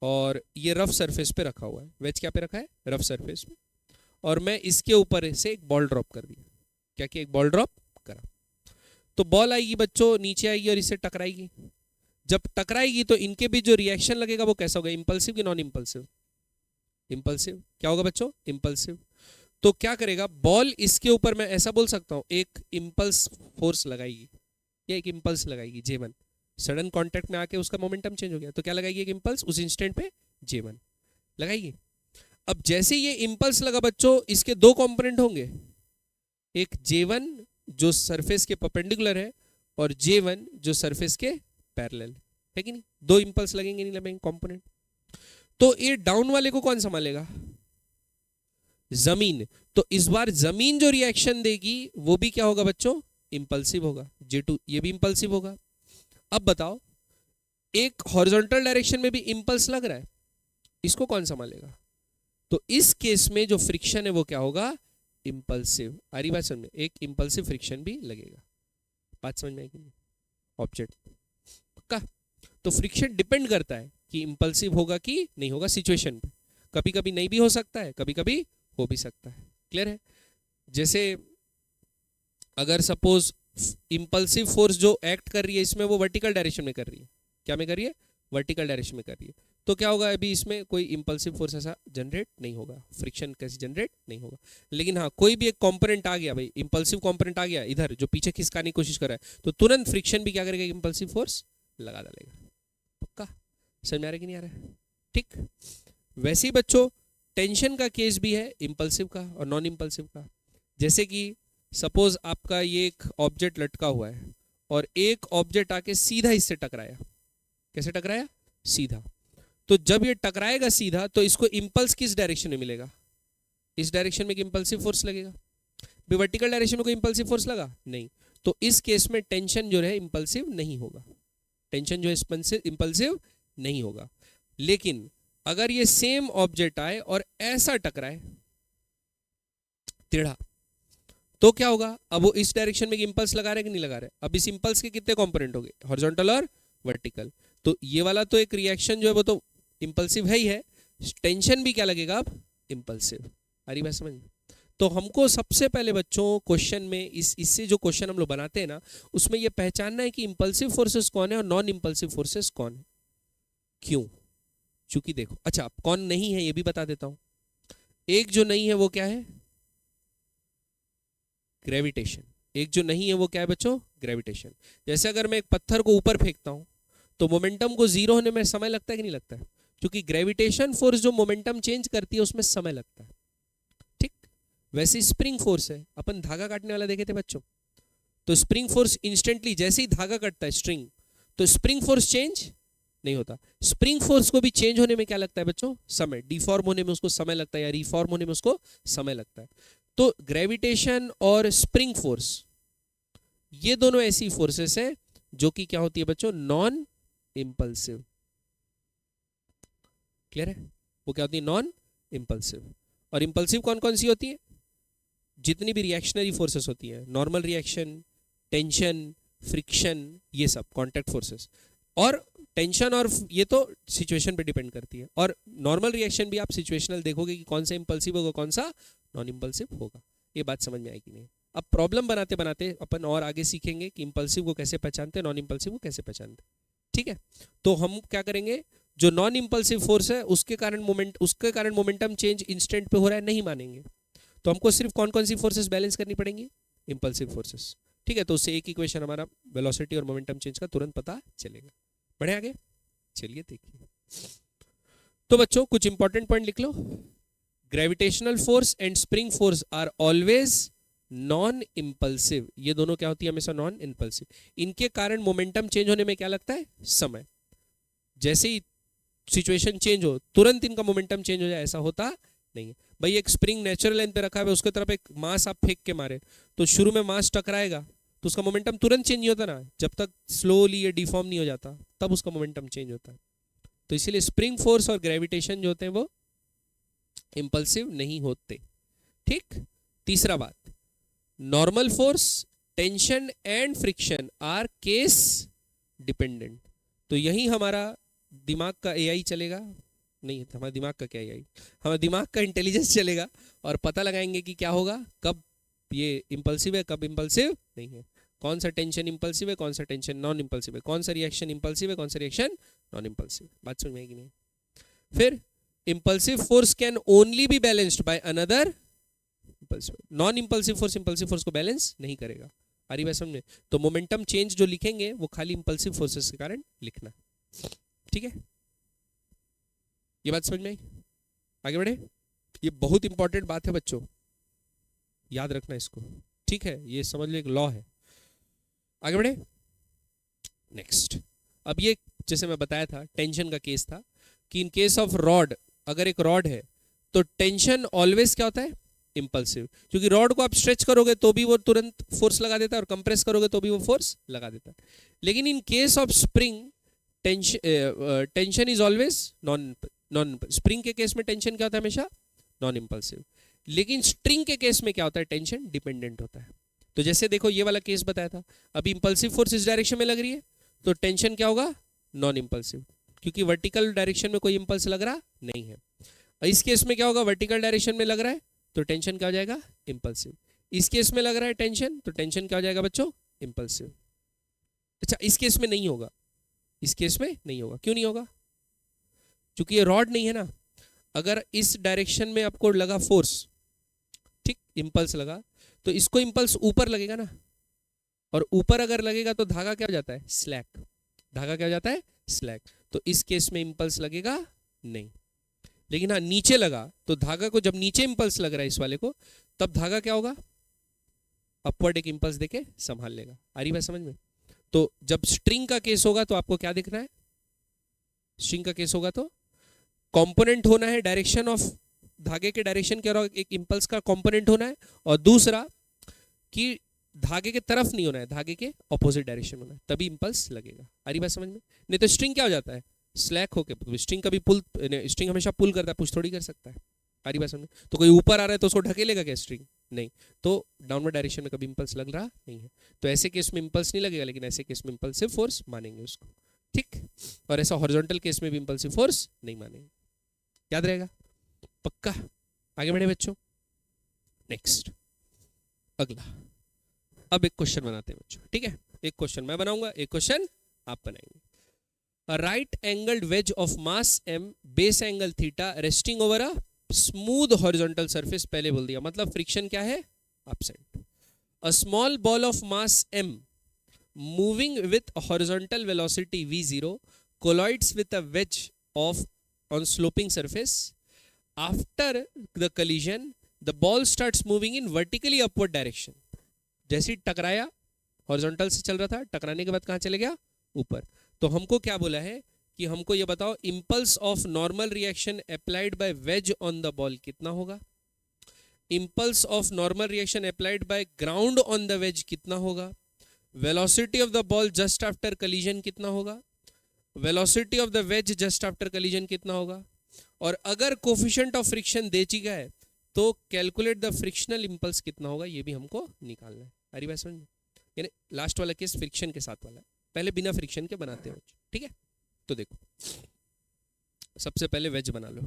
और ये रफ सरफेस पे रखा हुआ है। वेज क्या पे रखा है? रफ सरफेस पे। और मैं इसके ऊपर से एक बॉल ड्रॉप कर दिया। क्या किया? एक बॉल ड्रॉप करा। तो बॉल आएगी बच्चों, नीचे आएगी और इससे टकराएगी। जब टकराएगी तो इनके बीच जो रिएक्शन लगेगा वो कैसा होगा? इंपल्सिव कि नॉन इंपल्सिव? इंपल्सिव। क्या होगा बच्चों? इंपल्सिव। तो क्या करेगा, बॉल इसके ऊपर मैं ऐसा बोल सकता हूं एक इंपल्स फोर्स लगाएगी, या एक इंपल्स लगाएगी J1, सडन कांटेक्ट में आके उसका मोमेंटम चेंज हो गया, तो क्या लगाएगी, एक इंपल्स उस इंस्टेंट पे J1 लगाएगी। अब जैसे ये इंपल्स लगा बच्चों, इसके दो कंपोनेंट होंगे, एक J1 जो सरफेस के परपेंडिकुलर है और J1 जो सरफेस के पैरेलल है कि नहीं, दो इंपल्स लगेंगे नहीं लगेंगे कंपोनेंट। तो ये डाउन वाले को कौन संभालेगा, जमीन। तो इस बार जमीन जो रिएक्शन देगी वो भी क्या होगा बच्चों, इंपल्सिव होगा, J2 ये भी इंपल्सिव होगा। अब बताओ एक हॉरिजॉन्टल डायरेक्शन में भी इंपल्स लग रहा है, इसको कौन संभालेगा, तो इस केस में जो फ्रिक्शन है वो क्या होगा, इंपल्सिव। आ रही बात समझ में, एक इंपल्सिव फ्रिक्शन भी लगेगा, बात समझ में आएगी नहीं, ऑब्जेक्ट पक्का। तो फ्रिक्शन डिपेंड करता है कि इंपल्सिव होगा कि नहीं होगा सिचुएशन पे, कभी कभी नहीं भी हो सकता है, कभी कभी हो भी सकता है, क्लियर है। जैसे अगर सपोज इंपल्सिव फोर्स जो एक्ट कर रही है इसमें वो वर्टिकल डायरेक्शन में कर रही है, क्या में कर रही है, वर्टिकल डायरेक्शन में कर रही है, तो क्या होगा, अभी इसमें कोई इंपल्सिव फोर्स ऐसा जनरेट नहीं होगा, फ्रिक्शन कैसे जनरेट नहीं होगा। लेकिन हाँ कोई भी एक कंपोनेंट आ गया भाई, इंपल्सिव कंपोनेंट आ गया इधर जो पीछे खिसकाने की कोशिश कर रहा है, तो तुरंत फ्रिक्शन भी क्या करेगा, इंपल्सिव फोर्स लगा डालेगा, पक्का। समझ में आ रहा है कि नहीं आ रहा है, ठीक। वैसे ही बच्चों टेंशन का केस भी है इंपल्सिव का और नॉन इंपल्सिव का। जैसे कि सपोज आपका ये एक ऑब्जेक्ट लटका हुआ है और एक ऑब्जेक्ट आके सीधा इससे टकराया, कैसे टकराया, सीधा। तो जब ये टकराएगा सीधा तो इसको इंपल्स किस डायरेक्शन में मिलेगा, इस डायरेक्शन में इंपल्सिव फोर्स लगेगा। वर्टिकल डायरेक्शन में कोई इंपल्सिव फोर्स लगा नहीं, तो इस केस में टेंशन जो है इंपल्सिव नहीं होगा, टेंशन जो है इंपल्सिव नहीं होगा। लेकिन अगर ये सेम ऑब्जेक्ट आए और ऐसा टकराए टेढ़ा, तो क्या होगा, अब वो इस डायरेक्शन में इंपल्स लगा रहे हैं कि नहीं लगा रहे। अब इस इंपल्स के कितने कंपोनेंट हो गए, हॉरिजॉन्टल और वर्टिकल। तो ये वाला तो एक रिएक्शन जो है वो तो इंपल्सिव है ही है, टेंशन भी क्या लगेगा अब, इंपल्सिव। आ रही बात समझ। तो हमको सबसे पहले बच्चों क्वेश्चन में इससे जो क्वेश्चन हम लोग बनाते हैं ना, उसमें ये पहचानना है कि इंपल्सिव फोर्सेस कौन है और नॉन इंपल्सिव फोर्सेस कौन है। क्यों, चूंकि देखो, अच्छा कौन नहीं है ये भी बता देता हूं। एक जो नहीं है वो क्या है, ग्रेविटेशन। एक जो नहीं है वो क्या है बच्चों, ग्रेविटेशन। जैसे अगर मैं एक पत्थर को ऊपर फेंकता हूं तो मोमेंटम को जीरो होने में समय लगता है कि नहीं लगता है, क्योंकि ग्रेविटेशन फोर्स जो मोमेंटम चेंज करती है उसमें समय लगता है, ठीक। वैसे स्प्रिंग फोर्स है, अपन धागा काटने वाला देखे थे बच्चों, तो स्प्रिंग फोर्स इंस्टेंटली जैसे ही धागा कटता है स्ट्रिंग, तो स्प्रिंग फोर्स चेंज नहीं होता। स्प्रिंग फोर्स को भी चेंज होने में क्या लगता है बच्चों, समय, डिफॉर्म होने में उसको समय लगता है या रिफॉर्म होने में उसको समय लगता है। तो ग्रेविटेशन और स्प्रिंग फोर्स ये दोनों ऐसी फोर्सेस हैं जो कि क्या होती है बच्चों, नॉन इंपल्सिव, क्लियर है। वो क्या होती है, नॉन इंपल्सिव। और इंपल्सिव कौन कौन सी होती है, जितनी भी रिएक्शनरी फोर्सेस होती है, नॉर्मल रिएक्शन, टेंशन, फ्रिक्शन, ये सब कांटेक्ट फोर्सेस। और टेंशन और ये तो सिचुएशन पे डिपेंड करती है, और नॉर्मल रिएक्शन भी आप सिचुएशनल देखोगे कि कौन सा इंपल्सिव होगा कौन सा नॉन इंपल्सिव होगा। ये बात समझ में आएगी नहीं। अब प्रॉब्लम बनाते बनाते अपन और आगे सीखेंगे कि इंपल्सिव को कैसे पहचानते हैं, नॉन इंपल्सिव को कैसे पहचानते, ठीक है। तो हम क्या करेंगे, जो नॉन इंपल्सिव फोर्स है उसके कारण मोमेंटम चेंज इंस्टेंट पे हो रहा है नहीं मानेंगे, तो हमको सिर्फ कौन कौन सी फोर्सेस बैलेंस करनी पड़ेंगी, इंपल्सिव फोर्सेस, ठीक है। तो उससे एक इक्वेशन हमारा वेलोसिटी और मोमेंटम चेंज का तुरंत पता चलेगा। बढ़े आगे, चलिए देखिए। तो बच्चों कुछ इंपॉर्टेंट पॉइंट लिख लो। Gravitational force and spring force are always non impulsive. ये दोनों क्या होती है, हमेशा नॉन इंपल्सिव। इनके कारण मोमेंटम चेंज होने में क्या लगता है, समय। जैसे ही सिचुएशन चेंज हो तुरंत इनका मोमेंटम चेंज हो जाए ऐसा होता नहीं है। भाई एक स्प्रिंग नेचुरल लाइन पे रखा है, उसके तरफ एक मास आप फेंक के मारे तो शुरू में मास टकराएगा तो उसका मोमेंटम तुरंत चेंज नहीं होता ना, जब तक स्लोली ये डिफॉर्म नहीं हो जाता तब उसका मोमेंटम चेंज होता है। तो इसीलिए स्प्रिंग फोर्स और ग्रेविटेशन जो होते हैं वो इंपल्सिव नहीं होते, ठीक। तीसरा बात, normal force, tension and friction are case dependent. तो यही हमारा दिमाग का एआई चलेगा, नहीं हमारे दिमाग का क्या एआई, हमारे दिमाग का इंटेलिजेंस चलेगा और पता लगाएंगे कि क्या होगा, कब ये इंपल्सिव है कब इंपल्सिव नहीं है, कौन सा टेंशन इंपल्सिव है कौन सा टेंशन नॉन इंपल्सिव है, कौन सा रिएक्शन इंपल्सिव है कौन सा रिएक्शन नॉन इंपल्सिव। बात समझ में आएगी नहीं। फिर impulsive force can only be balanced by another non impulsive force को बैलेंस नहीं करेगा। आ रही बात समझ में? तो मोमेंटम चेंज जो लिखेंगे वो खाली इंपल्सिव फोर्सेस के कारण लिखना, ठीक है? ये बात समझ में आई? आगे बढ़े। ये बहुत इंपॉर्टेंट बात है बच्चों, याद रखना इसको, ठीक है? ये समझ लो एक लॉ है। आगे बढ़े नेक्स्ट। अब ये जैसे मैं बताया था टेंशन का केस था कि इन केस ऑफ रॉड, अगर एक रॉड है तो टेंशन ऑलवेज क्या होता है? इंपल्सिव, क्योंकि रॉड को आप स्ट्रेच करोगे तो भी वो तुरंत फोर्स लगा देता है और कंप्रेस करोगे तो भी वो फोर्स लगा देता है। लेकिन in case of spring tension is always non spring के केस में टेंशन क्या होता है? हमेशा नॉन इंपल्सिव। लेकिन स्ट्रिंग के केस में क्या होता है? टेंशन डिपेंडेंट होता है। तो जैसे देखो ये वाला केस बताया था, अभी इंपल्सिव फोर्स इस डायरेक्शन में लग रही है तो टेंशन क्या होगा? नॉन इंपल्सिव, क्योंकि वर्टिकल डायरेक्शन में कोई इंपल्स लग रहा नहीं है। इस केस में क्या होगा? वर्टिकल डायरेक्शन में लग रहा है तो टेंशन क्या हो जाएगा? इंपल्सिव। इस केस में लग रहा है टेंशन तो टेंशन क्या हो जाएगा बच्चों? इंपल्सिव। अच्छा, इस केस में नहीं होगा, इस केस में नहीं होगा। क्यों नहीं होगा? क्योंकि ये रॉड नहीं है ना। अगर इस डायरेक्शन में आपको लगा फोर्स, ठीक, इंपल्स लगा, तो इसको इंपल्स ऊपर लगेगा ना, और ऊपर अगर लगेगा तो धागा क्या हो जाता है? स्लैक। धागा क्या हो जाता है? स्लैक। तो इस केस में इंपल्स लगेगा नहीं। लेकिन हाँ, नीचे लगा तो धागा को, जब नीचे इंपल्स लग रहा है इस वाले को, तब धागा क्या होगा? अपवर्ड एक इंपल्स देके संभाल लेगा। आ रही बात समझ में? तो जब स्ट्रिंग का केस होगा तो आपको क्या दिखना है? स्ट्रिंग का केस होगा तो कंपोनेंट होना है डायरेक्शन ऑफ, धागे के डायरेक्शन के और एक इंपल्स का कंपोनेंट होना है, और दूसरा कि धागे के तरफ नहीं होना है, धागे के ऑपोजिट डायरेक्शन होना है, तभी इंपल्स लगेगा। आ रही बात समझ में? नहीं तो स्ट्रिंग क्या हो जाता है? स्लैक होके। स्ट्रिंग कभी पुल, स्ट्रिंग हमेशा पुल करता है, पुश थोड़ी कर सकता है। आ रही बात समझ में? तो कोई ऊपर आ रहा है तो उसको ढकेलेगा क्या स्ट्रिंग? नहीं। तो डाउनवर्ड डायरेक्शन में कभी इंपल्स लग रहा नहीं है, तो ऐसे केस में इंपल्स नहीं लगेगा, लेकिन ऐसे केस में इंपल्सिव फोर्स मानेंगे उसको, ठीक? और ऐसा हॉरिजॉन्टल केस में भी इंपल्सिव फोर्स नहीं मानेंगे। याद रहेगा? पक्का? आगे बढ़े बच्चों। नेक्स्ट, अगला। अब एक क्वेश्चन बनाते हैं बच्चों, ठीक है? एक क्वेश्चन मैं बनाऊंगा, एक क्वेश्चन आप बनाएंगे। A right angled wedge of mass m, base angle theta, resting over a smooth horizontal surface, पहले बोल दिया, मतलब फ्रिक्शन क्या है? absent. A small ball of mass m moving with horizontal velocity v0 collides with a wedge of on sloping surface. After the collision, the ball starts moving in vertically upward direction. जैसे ही टकराया, हॉरिजॉन्टल से चल रहा था, टकराने के बाद कहां चले गया? ऊपर। तो हमको क्या बोला है कि हमको ये बताओ, impulse of normal reaction applied by wedge on the ball कितना होगा? Impulse of normal reaction applied by ground on the wedge कितना होगा? Velocity of the ball just after collision कितना होगा? Velocity of the wedge just after collision कितना होगा? और अगर कोफिशिएंट ऑफ फ्रिक्शन दे चुका है तो कैलकुलेट द फ्रिक्शनल इंपल्स कितना होगा, ये भी हमको निकालना है। अरे बात समझ में? यानी लास्ट वाला केस फ्रिक्शन के साथ वाला है, पहले बिना फ्रिक्शन के बनाते हो, ठीक है? तो देखो, सबसे पहले वेज बना लो।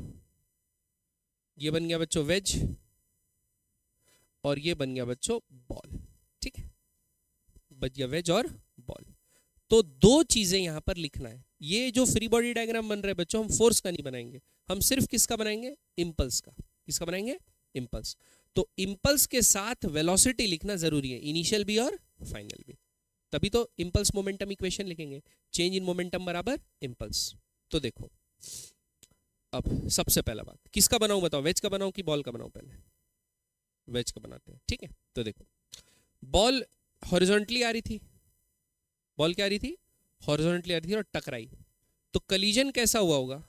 ये बन गया बच्चों वेज, और ये बन गया बच्चों बॉल, ठीक है? बच गया वेज और बॉल। तो दो चीजें यहां पर लिखना है। ये जो फ्री बॉडी डायग्राम बन रहा है बच्चों, हम फोर्स का नहीं बनाएंगे, हम सिर्फ किसका बनाएंगे? इंपल्स का। किसका बनाएंगे? इंपल्स। तो इंपल्स के साथ वेलोसिटी लिखना जरूरी है, इनिशियल भी और फाइनल भी, तभी तो इंपल्स मोमेंटम इक्वेशन लिखेंगे। चेंज इन मोमेंटम बराबर इंपल्स। तो देखो, अब सबसे पहला बात, किसका बनाऊं बताओ? वेज का बनाऊं कि बॉल का बनाऊं? पहले वेज का बनाते हैं, ठीक है? तो देखो, बॉल हॉरिजॉन्टली आ रही थी, बॉल क्या आ रही थी? हॉरिजॉन्टली आ रही थी और टकराई, तो कलीजन कैसा हुआ होगा?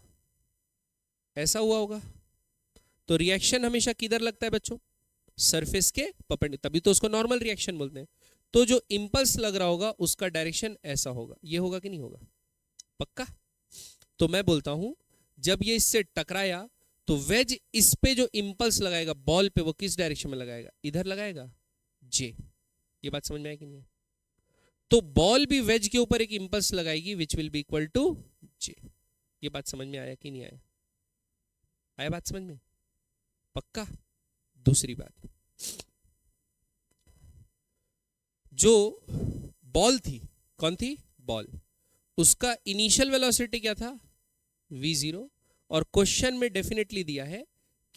ऐसा हुआ होगा। तो रिएक्शन हमेशा किधर लगता है बच्चों? सरफेस के परपेंडिकुलर, तभी तो उसको नॉर्मल रिएक्शन बोलते हैं। तो जो इंपल्स लग रहा होगा उसका डायरेक्शन ऐसा होगा। ये होगा कि नहीं होगा? पक्का? तो मैं बोलता हूं, जब ये इससे टकराया तो वेज इस पे जो इंपल्स लगाएगा बॉल पे, वो किस डायरेक्शन में लगाएगा? इधर लगाएगा, जे। ये बात समझ में आया कि नहीं? तो बॉल भी वेज के ऊपर एक इंपल्स लगाएगी which will be equal to J. ये बात समझ में आया कि नहीं आया? आया बात समझ में? पक्का? दूसरी बात, जो बॉल थी, कौन थी? बॉल, उसका इनिशियल वेलोसिटी क्या था? v0, और क्वेश्चन में डेफिनेटली दिया है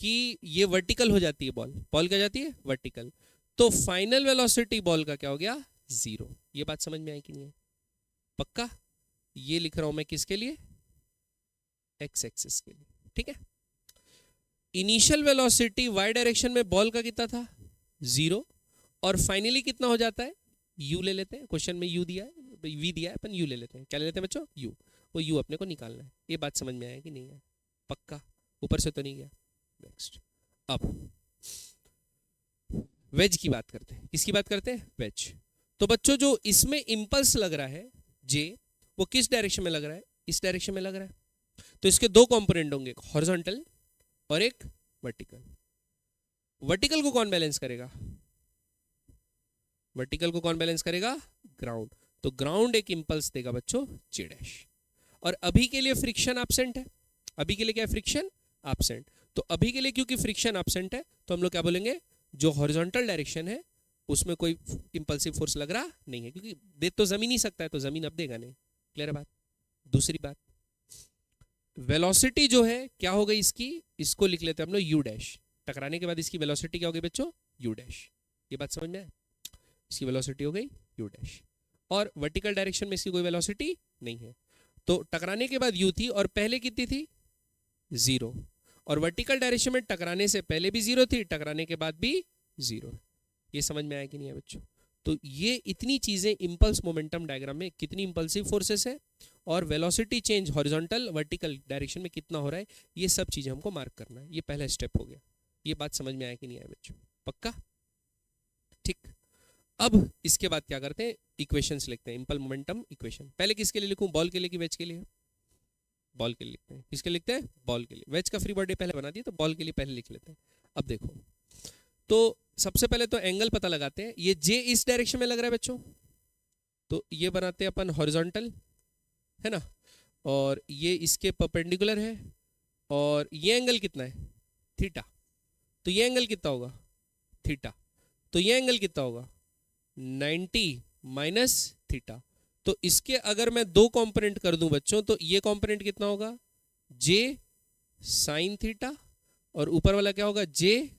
कि ये वर्टिकल हो जाती है बॉल, बॉल क्या जाती है वर्टिकल, तो फाइनल वेलोसिटी बॉल का क्या हो गया 0। ये बात समझ में आई कि नहीं है? पक्का? ये लिख रहा हूं मैं किसके लिए, एक्स एक्सिस के लिए, ठीक है। इनिशियल वेलोसिटी वाई डायरेक्शन में बॉल का कितना था 0, और फाइनली कितना हो जाता है u ले लेते हैं, क्वेश्चन में u दिया है, v दिया है, अपन u ले लेते हैं, क्या ले लेते हैं बच्चों u, वो u अपने को निकालना है। ये बात समझ में आया कि नहीं है? पक्का? ऊपर से तो नहीं गया? नेक्स्ट, अब वेज की बात करते हैं। किसकी बात करते हैं? वेज। तो बच्चों जो इसमें इंपल्स लग रहा है जे, वो किस डायरेक्शन में लग रहा है? इस डायरेक्शन में लग रहा है। तो इसके दो कंपोनेंट होंगे, एक हॉरिजॉन्टल और एक वर्टिकल। वर्टिकल को कौन बैलेंस करेगा? वर्टिकल को कौन बैलेंस करेगा? ग्राउंड। तो ग्राउंड एक इंपल्स देगा बच्चों जे डैश, और अभी के लिए फ्रिक्शन एब्सेंट है। अभी के लिए क्या है? Friction absent. तो अभी के लिए क्योंकि फ्रिक्शन एब्सेंट है तो हम लोग क्या बोलेंगे, जो हॉरिजॉन्टल डायरेक्शन है उसमें कोई इंपल्सिव फोर्स लग रहा नहीं है, क्योंकि दे तो जमीन ही सकता है, तो जमीन अब देगा नहीं। क्लियर है बात? दूसरी बात, वेलोसिटी जो है क्या हो गई इसकी, इसको लिख लेते हैं हम लोग यू डैश। टकराने के बाद इसकी वेलोसिटी क्या हो गई बच्चों? You dash. ये बात समझ में आया? इसकी वेलोसिटी हो गई यू डैश, और वर्टिकल डायरेक्शन में इसकी कोई वेलोसिटी नहीं है। तो टकराने के बाद यू थी और पहले कितनी थी 0, और वर्टिकल डायरेक्शन में टकराने से पहले भी 0 थी, टकराने के बाद भी 0। ये समझ में आया कि नहीं है बच्चों? तो ये इतनी चीजें इंपल्स मोमेंटम डायग्राम में, कितनी इंपल्सिव फोर्सेस है और velocity change horizontal vertical direction में कितना हो रहा है, ये सब चीजें हमको मार्क करना है। ये पहला स्टेप हो गया। ये बात समझ में आया कि नहीं आया बच्चों? पक्का? ठीक। अब इसके बाद क्या करते हैं, इक्वेशंस लिखते हैं, इंपल मोमेंटम इक्वेशन। पहले किसके लिए लिखूं, बॉल के लिए कि वेज के लिए? बॉल के लिए लिखते हैं। किसके लिखते हैं? बॉल के लिए। वेज का फ्री बॉडी पहले बना दिया, तो बॉल के लिए पहले लिख लेते हैं। अब देखो, तो सबसे पहले तो एंगल पता लगाते हैं। ये जे इस डायरेक्शन में लग रहा है बच्चों, तो ये बनाते हैं अपन हॉरिजॉन्टल, है ना, और ये इसके परपेंडिकुलर है, और ये एंगल कितना है थीटा, तो ये एंगल कितना होगा थीटा, तो ये एंगल कितना होगा 90 माइनस थीटा। तो इसके अगर मैं दो कंपोनेंट कर दूं बच्चों, तो ये कंपोनेंट कितना होगा जे साइन थीटा, और ऊपर वाला क्या होगा जे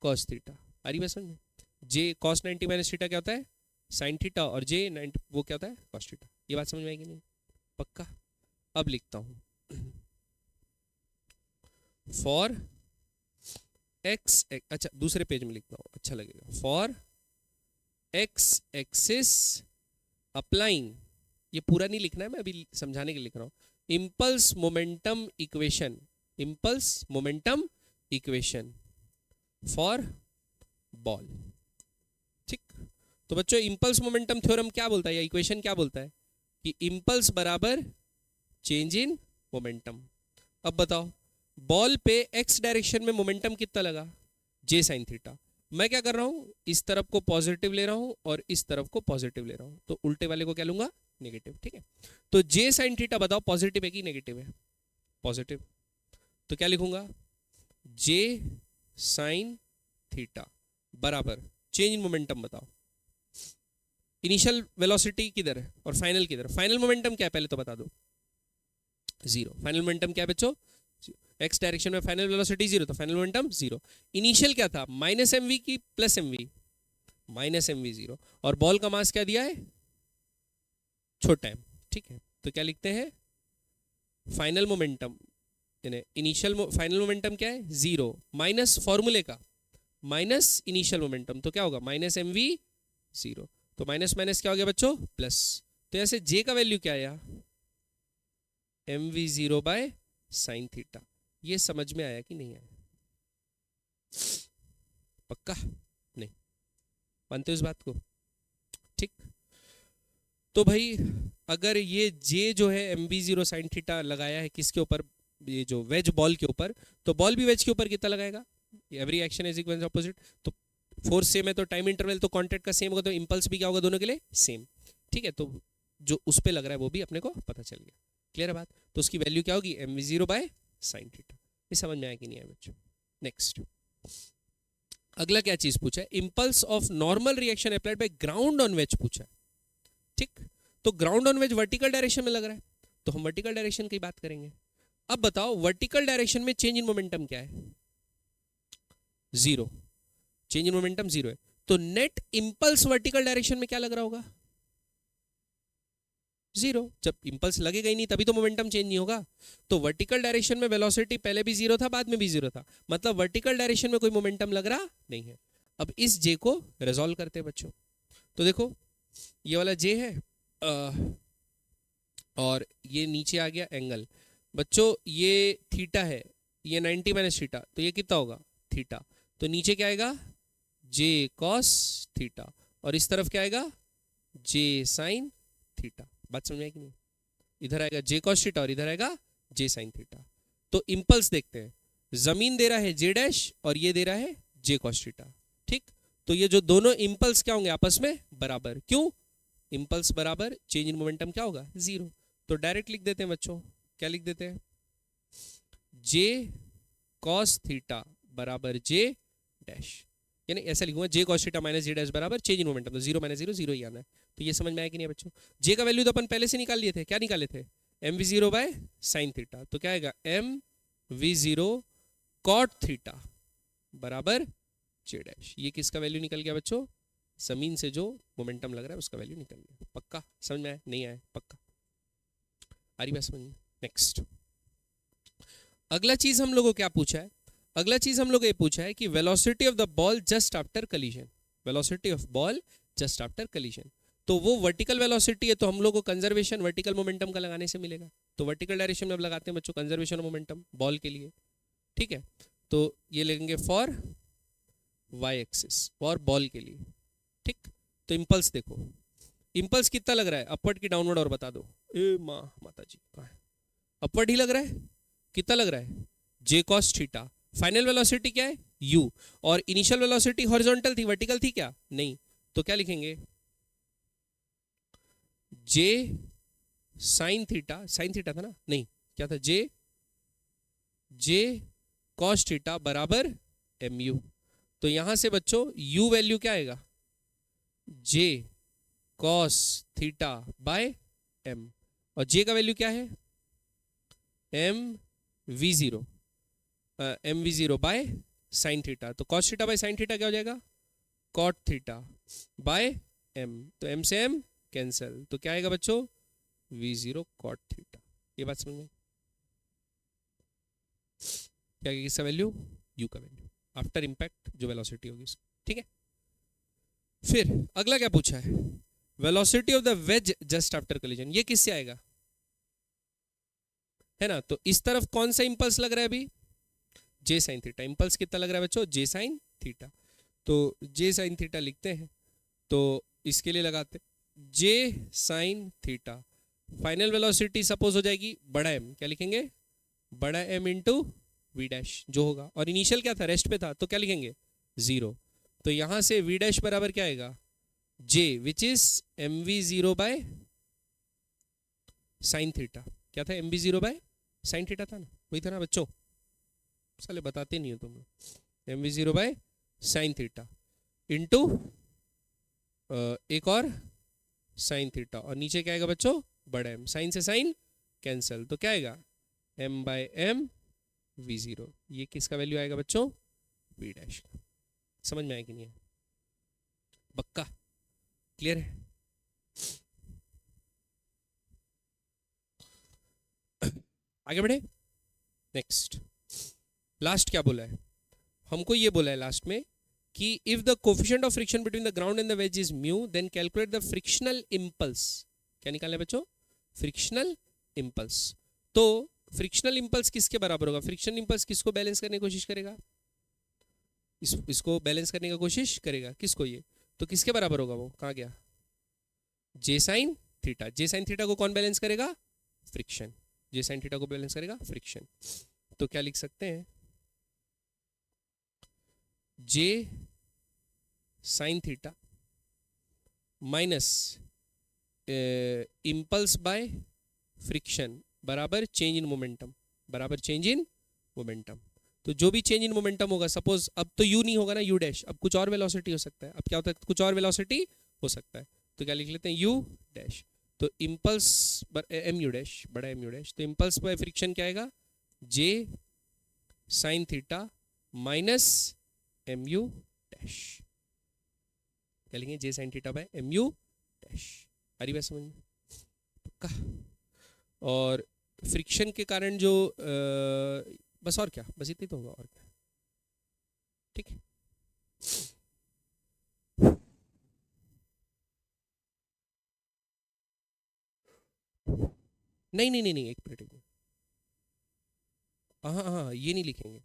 कॉस थीटा। आ रही बात समझ में? जे कॉस 90 माइनस थीटा क्या होता है साइन थीटा, और जे 90 वो क्या होता है कॉस थीटा। ये बात समझ में आएगी नहीं? पक्का? अब लिखता हूं फॉर एक्स, अच्छा दूसरे पेज में लिखता हूं, अच्छा लगेगा। फॉर एक्स एक्सिस अप्लाइंग, ये पूरा नहीं लिखना है, मैं अभी समझाने के लिए लिख रहा हूं। Impulse momentum equation, impulse momentum equation for ball. ठीक। तो बच्चों इंपल्स मोमेंटम थ्योरम क्या बोलता है, या इक्वेशन क्या बोलता है कि इंपल्स बराबर चेंज इन मोमेंटम। अब बताओ, बॉल पे एक्स डायरेक्शन में मोमेंटम कितना लगा जे साइन थीटा। मैं क्या कर रहा हूं, इस तरफ को पॉजिटिव ले रहा हूं और इस तरफ को पॉजिटिव ले रहा हूं, तो उल्टे वाले को क्या लूंगा नेगेटिव। ठीक है, तो जे साइन थीटा बताओ पॉजिटिव है कि नेगेटिव है? पॉजिटिव। तो क्या लिखूंगा जे साइन थीटा बराबर चेंज इन मोमेंटम। बताओ इनिशियल वेलोसिटी किधर है और फाइनल किधर? फाइनल मोमेंटम क्या है पहले तो बता दो, 0। फाइनल मोमेंटम क्या है बच्चों? एक्स डायरेक्शन में फाइनल वेलोसिटी 0, तो फाइनल मोमेंटम 0। इनिशियल क्या था माइनस एमवी की प्लस एमवी, माइनस एमवी 0, और बॉल का मास क्या दिया है छोटा एम। ठीक है, तो क्या लिखते हैं final momentum, initial final momentum क्या है 0 माइनस फॉर्मूले का माइनस इनिशियल मोमेंटम, तो क्या होगा माइनस एमवी 0। तो माइनस माइनस क्या हो गया बच्चों प्लस। तो ऐसे जे का वैल्यू क्या आया एमवी 0 बाय साइन थीटा। ये समझ में आया कि नहीं आया? पक्का? नहीं मानते हो इस बात को? ठीक। तो भाई अगर ये जे जो है MV0 साइन थीटा लगाया है किसके ऊपर, ये जो वेज बॉल के ऊपर, तो बॉल भी वेज के ऊपर कितना लगाएगा? Every action is equal opposite, तो फोर्स सेम है तो टाइम इंटरवल तो कांटेक्ट का सेम होगा, तो इंपल्स भी क्या होगा दोनों के लिए सेम। ठीक है, तो जो उस पे लग रहा है वो भी अपने को पता चल गया। क्लियर है बात? तो उसकी वैल्यू क्या होगी MV0 बाय साइन थीटा। ये समझ में आया कि नहीं आया बच्चों? नेक्स्ट, अगला क्या चीज पूछा है, impulse of normal reaction applied by ground on wedge पूछा है। ठीक, तो ground on wedge vertical direction में लग रहा है, तो हम वर्टिकल डायरेक्शन की बात करेंगे। अब बताओ वर्टिकल डायरेक्शन में चेंज इन मोमेंटम क्या है? Zero, change in momentum zero है। तो नेट इंपल्स वर्टिकल डायरेक्शन में क्या लग रहा होगा? जीरो। जब इंपल्स लगेगा ही नहीं तभी तो मोमेंटम चेंज नहीं होगा। तो वर्टिकल डायरेक्शन में वेलोसिटी पहले भी जीरो था, बाद में भी जीरो था, मतलब वर्टिकल डायरेक्शन में कोई मोमेंटम लग रहा नहीं है। अब इस जे को रिजॉल्व करते हैं बच्चों। तो देखो ये वाला जे है और ये नीचे आ गया एंगल। बच्चों ये थीटा है, ये 90 माइनस थीटा, तो ये कितना होगा? थीटा। तो नीचे क्या आएगा? जे कॉस थीटा, और इस तरफ क्या आएगा? J sine theta. बात समझ में आई कि नहीं? इधर आएगा जे कॉस थीटा और इधर आएगा जे साइन थीटा। तो इंपल्स देखते हैं, जमीन दे रहा है जे डैश और ये दे रहा है जे कॉस थीटा, ठीक। तो ये जो दोनों इंपल्स क्या होंगे? आपस में बराबर। क्यों? इंपल्स बराबर चेंज इन मोमेंटम क्या होगा? जीरो। तो डायरेक्ट लिख देते हैं बच्चों, क्या लिख देते हैं? जे कॉस थीटा बराबर जे डैश, यानी ऐसा लिखूंगा जे cos theta minus J dash बराबर चेंज इन मोमेंटम। तो जीरो माइनस जीरो जीरो ही आना है। तो ये समझ में आया कि नहीं बच्चों? जे का वैल्यू तो अपन पहले से निकाल लिए थे, क्या निकाले थे? M V zero by sine theta. तो क्या आएगा? M V zero cot theta बराबर जे डैश। ये किसका वैल्यू निकल गया बच्चों? जमीन से जो मोमेंटम लग रहा है उसका वैल्यू निकल गया। पक्का समझ में आया? नहीं आया? पक्का आ रही बात समझ में? नेक्स्ट अगला चीज हम लोगों को क्या पूछा है? अगला चीज हम लोग ये पूछा है कि velocity of the ball just after collision. Velocity of ball just after collision, तो वो वर्टिकल वेलोसिटी है, तो हम लोग को कंजर्वेशन वर्टिकल मोमेंटम का लगाने से मिलेगा। तो वर्टिकल डायरेक्शन में अब लगाते हैं बच्चों कंजर्वेशन ऑफ मोमेंटम बॉल के लिए, ठीक है। तो ये लेंगे फॉर वाई एक्सिस और बॉल के लिए, ठीक। तो इंपल्स देखो, इंपल्स कितना लग रहा है? अपवर्ड की डाउनवर्ड? और बता दो। ए माता जी कहाँ है? अपवर्ड ही लग रहा है। कितना लग रहा है? जे कॉस थीटा। फाइनल वेलोसिटी क्या है? u। और इनिशियल वेलोसिटी हॉरिजॉन्टल थी, वर्टिकल थी क्या? नहीं। तो क्या लिखेंगे? J sine theta, sign theta था ना? नहीं, क्या था? जे कॉस थीटा बराबर mu। तो यहां से बच्चों u वैल्यू क्या आएगा? J cos theta by m, और j का वैल्यू क्या है? M V zero, M V zero by sine theta. तो cos theta by sine theta क्या हो जाएगा? Cot theta by M. तो एम से एम कैंसल, तो क्या आएगा बच्चों? V zero cot theta. ये बात समझ में? क्या किसका वैल्यू? यू का वैल्यू आफ्टर इंपैक्ट जो वेलोसिटी होगी उसकी, ठीक है। फिर अगला क्या पूछा है? Velocity of the wedge just after collision. ये किससे आएगा? है ना? तो इस तरफ कौन सा इंपल्स लग रहा है अभी? जे साइन थीटा। इंपल्स कितना लग रहा है बच्चों? जे साइन थीटा। तो जे साइन थीटा लिखते हैं, तो इसके लिए लगाते J sine theta. Final velocity suppose हो जाएगी बड़ा एम, क्या लिखेंगे? बड़ा एम इंटू वी डैश जो होगा, और इनिशियल क्या था? रेस्ट पे था, तो क्या लिखेंगे? जीरो। तो यहां से वी डैश बराबर क्या आएगा? J which is M V zero by sine theta. क्या था? M V zero by sine theta था ना? वही था ना बच्चों? साले बताते नहीं हो तुम लोग। M V zero by sine theta into एक और साइन थीटा, और नीचे क्या आएगा बच्चों? बड़ा एम। साइन से साइन कैंसल, तो क्या आएगा? M by M V zero. ये किसका वैल्यू आएगा बच्चों? वी डैश का। समझ में आया कि नहीं है? पक्का क्लियर है? आगे बढ़े। नेक्स्ट लास्ट क्या बोला है हमको? ये बोला है लास्ट में कि if the coefficient of friction between the ground and the wedge is mu, then calculate the frictional impulse. क्या निकालना है बच्चों? Frictional impulse. तो फ्रिक्शनल इंपल्स किसके बराबर होगा? फ्रिक्शनल इंपल्स किसको बैलेंस करने की कोशिश करेगा? इसको बैलेंस करने की कोशिश करेगा। किसको? ये। तो किसके बराबर होगा वो? कहाँ गया? J sine theta. J sine theta को कौन बैलेंस करेगा? फ्रिक्शन। जे साइन थीटा को बैलेंस करेगा फ्रिक्शन। तो क्या लिख सकते हैं? J sine theta minus impulse by friction बराबर चेंज इन मोमेंटम, बराबर चेंज इन मोमेंटम। तो जो भी चेंज इन मोमेंटम होगा, सपोज अब तो यू नहीं होगा ना, यू डैश, अब कुछ और वेलोसिटी हो सकता है। अब क्या होता है? कुछ और वेलोसिटी हो सकता है, तो क्या लिख लेते हैं? U dash. तो इंपल्स एम यू डैश, बड़ा एम यू डैश। तो इंपल्स बाय फ्रिक्शन क्या आएगा? J sine theta minus M U dash, क्या लिखेंगे J sine theta by M U dash. आ रही बात समझ में? पक्का। और फ्रिक्शन के कारण जो बस और क्या, बस इतनी तो होगा और क्या, ठीक है। नहीं नहीं नहीं नहीं, एक मिनट, हाँ हाँ हाँ, ये नहीं लिखेंगे,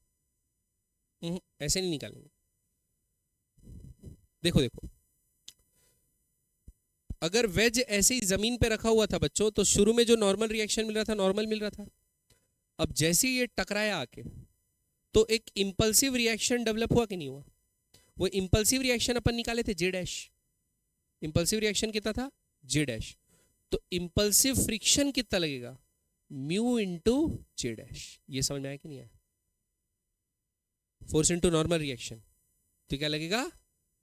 ऐसे नहीं निकालेंगे। देखो देखो, अगर वेज ऐसे ही जमीन पे रखा हुआ था बच्चों, तो शुरू में जो नॉर्मल रिएक्शन मिल रहा था, नॉर्मल मिल रहा था। अब जैसे ही ये टकराया आके, तो एक इंपल्सिव रिएक्शन डेवलप हुआ कि नहीं हुआ? वो इंपल्सिव रिएक्शन अपन निकाले थे जे डैश, इंपल्सिव रिएक्शन कितना था? J dash. तो इंपल्सिव फ्रिक्शन कितना लगेगा? Mu into J dash. ये समझ में आया कि नहीं आया? फोर्स इंटू नॉर्मल रिएक्शन, तो क्या लगेगा?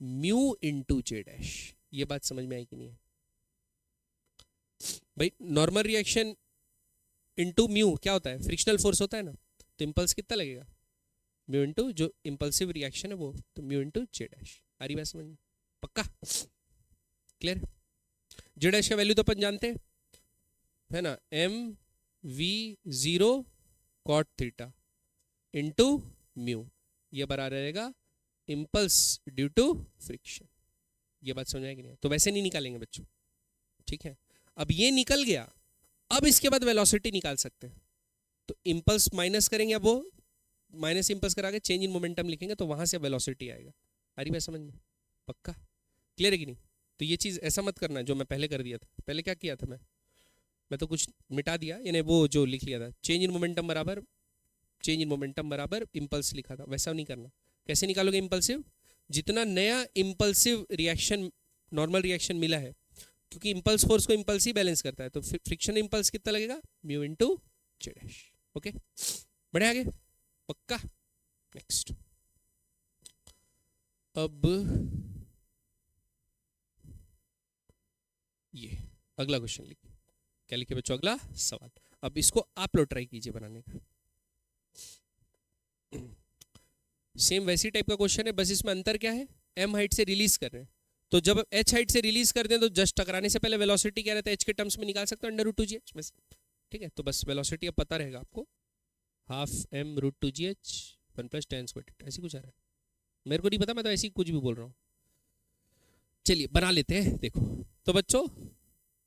Mu into J dash. ये बात समझ में आई कि नहीं है भाई? नॉर्मल रिएक्शन इंटू म्यू क्या होता है? फ्रिक्शनल फोर्स होता है ना, तो इंपल्स कितना लगेगा? म्यू इंटू जो इंपल्सिव रिएक्शन है वो, तो म्यू इंटू जे डैश। आ रही बात समझ में? पक्का क्लियर? जे डैश का वैल्यू तो अपन जानते हैं, है ना, M V zero cot theta into mu, ये बराबर रहेगा इंपल्स ड्यू टू फ्रिक्शन। ये बात समझ आएगी नहीं? तो वैसे नहीं निकालेंगे बच्चों, ठीक है। अब ये निकल गया, अब इसके बाद वेलोसिटी निकाल सकते हैं। तो इंपल्स माइनस करेंगे, अब वो माइनस इंपल्स करा के चेंज इन मोमेंटम लिखेंगे, तो वहां से वेलोसिटी आएगा। आ रही बात समझ में? पक्का क्लियर है कि नहीं? तो ये चीज़ ऐसा मत करना जो मैं पहले कर दिया था। पहले क्या किया था मैं तो कुछ मिटा दिया, यानी वो जो लिख लिया था चेंज इन मोमेंटम बराबर इंपल्स लिखा था, वैसा नहीं करना। कैसे निकालोगे इंपल्सिव? जितना नया इंपल्सिव रिएक्शन, नॉर्मल रिएक्शन मिला है, क्योंकि इंपल्स फोर्स को इंपल्स ही बैलेंस करता है, तो फ्रिक्शन इंपल्स कितना लगेगा? Mu into J dash. Okay, बढ़े आगे? पक्का। नेक्स्ट, अब ये अगला क्वेश्चन लिखिए। क्या लिखिए बच्चों? अगला सवाल। अब इसको आप लोग ट्राई कीजिए बनाने का। सेम वैसी टाइप का क्वेश्चन है, बस इसमें अंतर क्या है? m हाइट से रिलीज कर रहे हैं, तो जब h हाइट से रिलीज करते हैं तो जस्ट टकराने से पहले वेलोसिटी क्या रहता है? h के टर्म्स में निकाल सकते हो, अंडर रूट 2gh में, ठीक है। तो बस वेलोसिटी अब पता रहेगा आपको, half m root 2gh 1 + tan square theta, ऐसी कुछ आ रहा है। मेरे को नहीं पता, मैं तो ऐसी कुछ भी बोल रहा हूँ। चलिए बना लेते हैं। देखो तो बच्चों,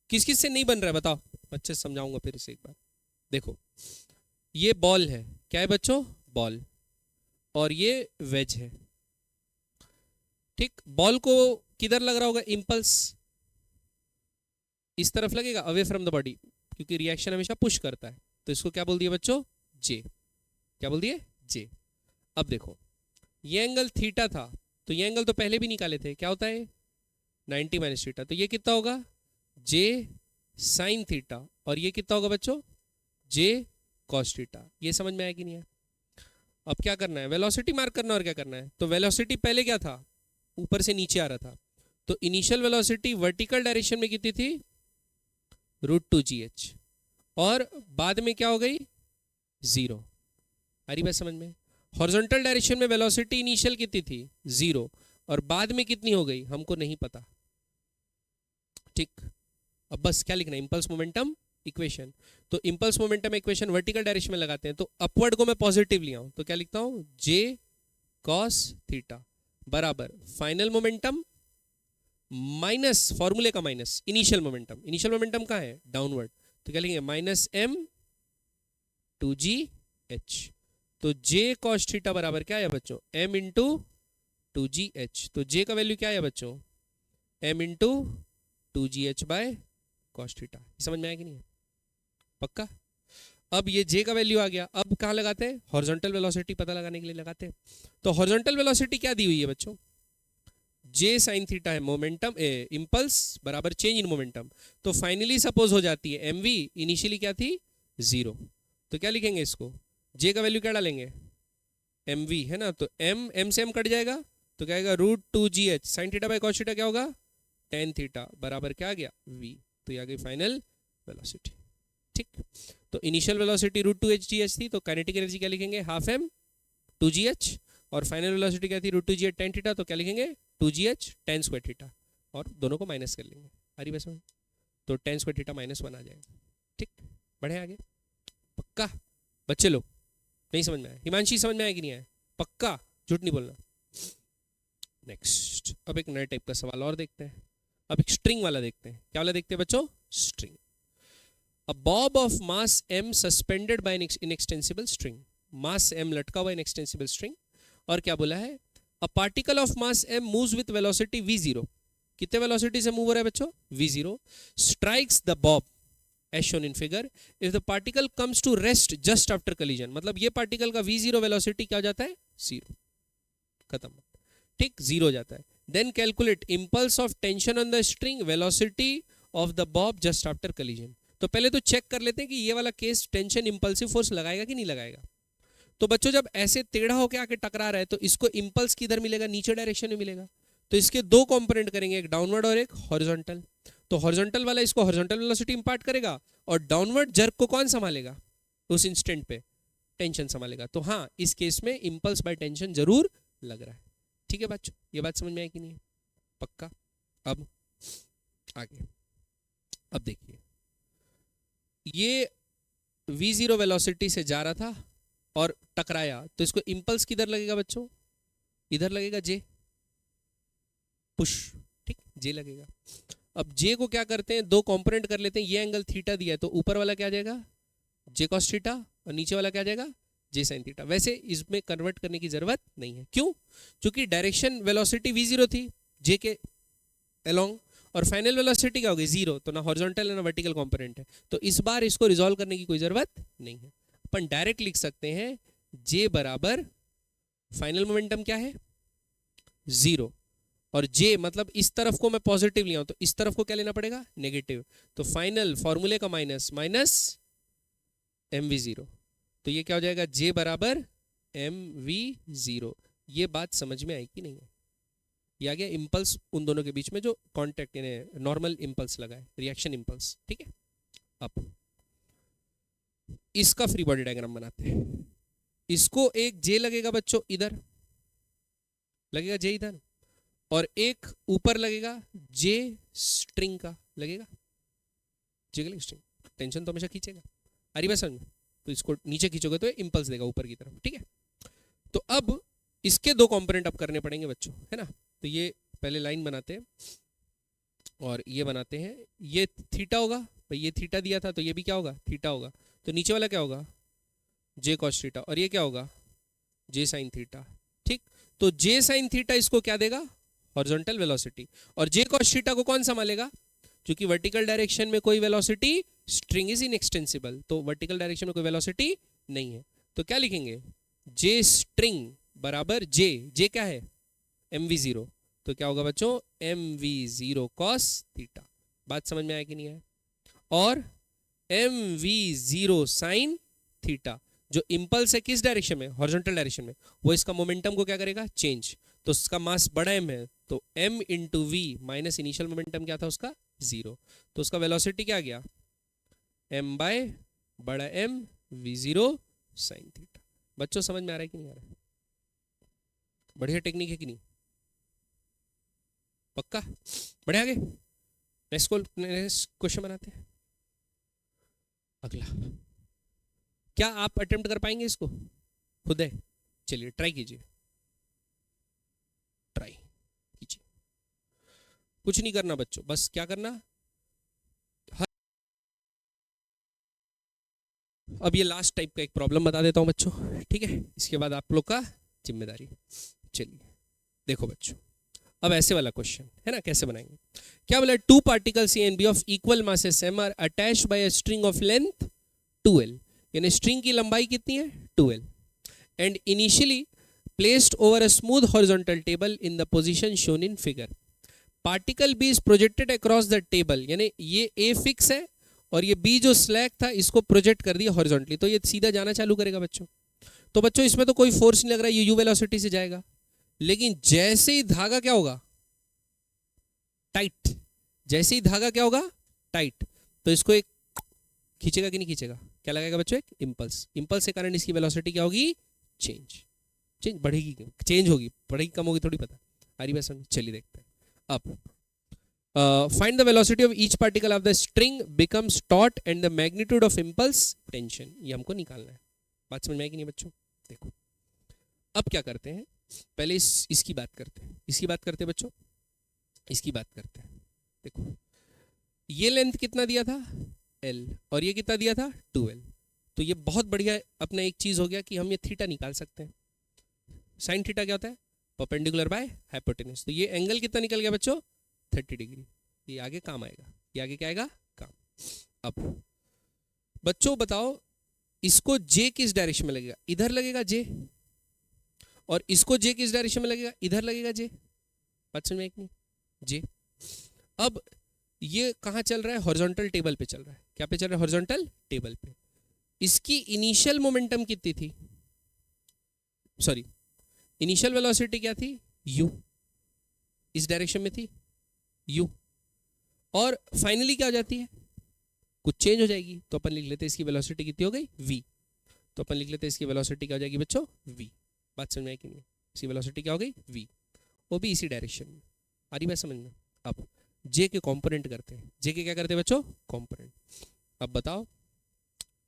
किस किस से नहीं बन रहा है बताओ, अच्छे से समझाऊंगा फिर इसे एक बार। देखो ये बॉल है, क्या है बच्चों? बॉल। और ये वेज है, ठीक। बॉल को किधर लग रहा होगा इंपल्स? इस तरफ लगेगा, अवे फ्रॉम द बॉडी, क्योंकि रिएक्शन हमेशा पुश करता है। तो इसको क्या बोल दिया बच्चों? जे। क्या बोल दिए? जे। अब देखो ये एंगल थीटा था, तो ये एंगल तो पहले भी निकाले थे, क्या होता है? 90 माइनस थीटा। तो ये कितना होगा? जे साइन थीटा। और ये कितना होगा बच्चों? जे कॉस थीटा। ये समझ में आया कि नहीं है? अब क्या करना है? वेलोसिटी मार्क करना, और क्या करना है? तो वेलोसिटी पहले क्या था? ऊपर से नीचे आ रहा था, तो इनिशियल वेलोसिटी वर्टिकल डायरेक्शन में कितनी थी? √2gh। और बाद में क्या हो गई? 0। आ रही बात समझ में? हॉरिजॉन्टल डायरेक्शन में वेलोसिटी इनिशियल कितनी थी? 0, और बाद में कितनी हो गई हमको नहीं पता, ठीक। अब बस क्या लिखना है? Impulse momentum equation. तो impulse momentum equation vertical direction में लगाते हैं, तो अपवर्ड को मैं पॉजिटिव लिया हूं, तो क्या लिखता हूं? जे कॉस थीटा बराबर फाइनल मोमेंटम माइनस फॉर्मूले का minus initial momentum. Initial momentum कहाँ है? डाउनवर्ड। तो क्या लिखेंगे? -m 2gh। तो j cos थीटा बराबर क्या है बच्चों? m into 2gh। तो j का वैल्यू क्या है बच्चों? m into 2gh by cos theta. समझ में आया कि नहीं? पक्का। अब ये j का वैल्यू आ गया, अब कहाँ लगाते हैं? हॉरिजॉन्टल वेलोसिटी पता लगाने के लिए लगाते हैं। तो हॉरिजॉन्टल वेलोसिटी क्या दी हुई है बच्चों? जे साइन थीटा है मोमेंटम, इंपल्स बराबर चेंज इन मोमेंटम। तो फाइनली सपोज हो जाती है mv, इनिशियली क्या थी? 0। तो क्या लिखेंगे इसको? जे का वैल्यू क्या डालेंगे? mv है ना, तो m से m कट जाएगा, तो क्या आएगा? √2gh sign theta by cos theta क्या होगा? tan थीटा बराबर क्या आ गया? v। तो ये आ गई फाइनल वेलोसिटी, ठीक। तो इनिशियल वेलोसिटी √2gh थी, तो काइनेटिक एनर्जी क्या लिखेंगे? Half m 2gh। और फाइनल वेलोसिटी क्या थी √2gh tan थीटा, तो क्या लिखेंगे 2gh tan स्क्वायर थीटा, और दोनों को माइनस कर लेंगे। अरे बस में तो tan स्क्वायर थीटा -1 आ जाएगा। ठीक, बढ़े आगे। पक्का बच्चे लोग नहीं समझ में आया? हिमांशी समझ में आया कि नहीं आया? पक्का, झूठ नहीं बोलना। नेक्स्ट, अब एक नए टाइप का सवाल और देखते हैं। अब एक स्ट्रिंग वाला देखते हैं। क्या वाला देखते हैं बच्चों? String. A bob of mass m suspended by an inextensible string. Mass m लटका हुआ inextensible string। और क्या बोला है? A particle of mass m moves with velocity v0. कितने वेलोसिटी से मूव हो रहा है बच्चों? v0. Strikes the bob as shown in figure. If the particle comes to rest just after collision, मतलब ये पार्टिकल का v0 वेलोसिटी क्या हो जाता है? 0, खत्म। ठीक, 0 हो जाता है। Then calculate impulse of tension on the string, velocity of the bob just after collision. तो पहले तो चेक कर लेते हैं कि ये वाला केस टेंशन इंपल्सिव फोर्स लगाएगा कि नहीं लगाएगा। तो बच्चों जब ऐसे टेढ़ा होकर आके टकरा रहा है तो इसको इंपल्स किधर मिलेगा? नीचे डायरेक्शन में मिलेगा। तो इसके दो कंपोनेंट करेंगे, एक डाउनवर्ड और एक हॉरिजॉन्टल। तो हॉरिजॉन्टल वाला इसको हॉरिजॉन्टल वेलोसिटी इंपार्ट करेगा और डाउनवर्ड जर्क को कौन संभालेगा? उस इंस्टेंट पे टेंशन संभालेगा। तो हाँ, इस केस में इंपल्स बाय टेंशन जरूर लग रहा है। ठीक है बच्चों, ये बात समझ में आई कि नहीं? पक्का। अब आगे, अब देखिए, ये v0 वेलोसिटी से जा रहा था और टकराया, तो इसको इंपल्स किधर लगेगा बच्चों? इधर लगेगा, जे पुश। ठीक, जे लगेगा। अब जे को क्या करते हैं, दो कंपोनेंट कर लेते हैं। ये एंगल थीटा दिया है तो ऊपर वाला क्या आ जाएगा? जे कॉस थीटा, और नीचे वाला क्या आ जाएगा? जे साइन थीटा। वैसे इसमें कन्वर्ट करने की जरूरत नहीं है। क्यों? क्योंकि डायरेक्शन वेलोसिटी v0 थी जे के अलोंग, और फाइनल वेलोसिटी क्या होगी? 0। तो ना हॉरिजॉन्टल है ना वर्टिकल कंपोनेंट है, तो इस बार इसको रिजॉल्व करने की कोई जरूरत नहीं है। अपन डायरेक्ट लिख सकते हैं जे बराबर फाइनल मोमेंटम क्या है? 0, और जे मतलब इस तरफ को मैं पॉजिटिव लिया हूं तो इस तरफ को क्या लेना पड़ेगा? नेगेटिव। तो फाइनल फॉर्मूले का माइनस माइनस mv0, तो ये क्या हो जाएगा? जे बराबर mv0। ये बात समझ में आई कि नहीं है? ये आ गया इंपल्स उन दोनों के बीच में जो कांटेक्ट यानी नॉर्मल इंपल्स लगा है, रिएक्शन इंपल्स। ठीक है, अब इसका फ्री बॉडी डायग्राम बनाते हैं। इसको एक जे लगेगा बच्चों, इधर लगेगा जे इधर, और एक ऊपर लगेगा जे स्ट्रिंग का लगेगा, जे का स्ट्रिंग। टेंशन तो हमेशा खींचेगा, अरे बस समझ। तो इसको नीचे खींचोगे तो इंपल्स देगा ऊपर की तरफ। ठीक है, तो अब इसके दो कंपोनेंट अब करने पड़ेंगे बच्चों, है ना। तो ये पहले लाइन बनाते हैं और ये बनाते हैं। ये थीटा होगा भाई, ये थीटा दिया था तो ये भी क्या होगा? थीटा होगा। तो नीचे वाला क्या होगा? जे कॉस थीटा, और ये क्या होगा? जे साइन थीटा। ठीक, तो जे साइन थीटा इसको क्या देगा? Horizontal velocity. और जे कॉस थीटा को कौन संभालेगा? क्योंकि वर्टिकल डायरेक्शन में कोई वेलोसिटी, स्ट्रिंग इज इनएक्सटेंसिबल, तो वर्टिकल डायरेक्शन में कोई वेलोसिटी नहीं है। तो क्या लिखेंगे? जे स्ट्रिंग बराबर जे क्या है? mv0। तो क्या होगा बच्चों? mv0 cos theta. बात समझ में आया कि नहीं आया? और mv0 sin थीटा। जो इंपल्स है किस डायरेक्शन में? हॉरिजॉन्टल डायरेक्शन में, वो इसका मोमेंटम को क्या करेगा? चेंज। तो उसका मास बड़ा m है, तो m into V minus initial momentum क्या था उसका? 0। तो उसका वेलोसिटी क्या आ गया? m बाय बड़ा M v0 sin थीटा। बच्चों समझ में आ रहा है कि नहीं आ रहा है? बढ़िया टेक्निक है कि नहीं? पक्का, बढ़िया। आगे नेक्स्ट क्वेश्चन बनाते हैं। अगला, क्या आप अटेम्प्ट कर पाएंगे इसको खुद है? चलिए ट्राई कीजिए, ट्राई कीजिए। कुछ नहीं करना बच्चों, बस क्या करना, अब ये लास्ट टाइप का एक प्रॉब्लम बता देता हूं बच्चों, ठीक है। इसके बाद आप लोग का जिम्मेदारी। चलिए देखो बच्चों, अब ऐसे वाला क्वेश्चन है ना, कैसे बनाएंगे? क्या बोला? Two particles A and B of equal masses m are attached by a string of length 2l, यानी स्ट्रिंग की लंबाई कितनी है? 2l, and initially placed over a smooth horizontal table in the position shown in figure. Particle B is projected across the table, यानी ये ए फिक्स है और ये बी जो स्लैक था इसको प्रोजेक्ट कर दिया हॉरिजॉन्टली, तो ये सीधा जाना चालू करेगा बच्चों। तो बच्चों इसमें तो कोई फोर्स नहीं लग रहा है, ये यू वेलोसिटी से जाएगा। लेकिन जैसे ही धागा क्या होगा? टाइट। जैसे ही धागा क्या होगा? टाइट। तो इसको एक खींचेगा कि नहीं खींचेगा? क्या लगाएगा बच्चों? एक इंपल्स। इंपल्स के कारण इसकी वेलोसिटी क्या होगी? चेंज। चेंज बढ़ेगी, चेंज होगी, बढ़ेगी कम होगी थोड़ी पता। आ रही बात समझ? चलिए देखते हैं। अब find the velocity of each particle of the string becomes taught and the magnitude of impulse tension, ये हमको निकालना है। बात समझ में आएगी नहीं बच्चों? देखो अब क्या करते हैं, पहले इसकी बात करते हैं, इसकी बात करते हैं बच्चों, इसकी बात करते हैं। देखो ये लेंथ कितना दिया था L और ये कितना दिया था 2L, तो ये बहुत बढ़िया अपना एक चीज हो गया कि हम ये थीटा निकाल सकते हैं। साइन थीटा क्या होता है? Perpendicular by hypotenuse. तो ये एंगल कितना निकल गया बच्चों? 30 डिग्री। ये आगे काम आएगा, ये आगे क्या आएगा? काम। अब बच्चों बताओ इसको J किस डायरेक्शन में लगेगा? इधर लगेगा J, और इसको J किस डायरेक्शन में लगेगा? इधर लगेगा J। बात समझ में एक नहीं? J। अब ये कहाँ चल रहा है? हॉरिजॉन्टल टेबल पे चल रहा है। क्या पे चल रहा है? हॉरिजॉन्टल टेबल पे। इसकी इनिशियल मोमेंटम कितनी थी? सॉरी, इनिशियल वेलोसिटी क्या थी? u, इस डायरेक्शन में थी u, और फाइनली क्या हो जाती है? कुछ चेंज हो जाएगी, तो अपन लिख लेते हैं इसकी वेलोसिटी कितनी हो गई? v। तो अपन लिख लेते हैं इसकी वेलोसिटी क्या हो जाएगी बच्चों? v। बात समझ में आई कि नहीं? इसकी वेलोसिटी क्या हो गई? v, वो भी इसी डायरेक्शन में। आ रही बात समझ में? अब j के कंपोनेंट करते हैं। j के क्या करते हैं बच्चों? कंपोनेंट। अब बताओ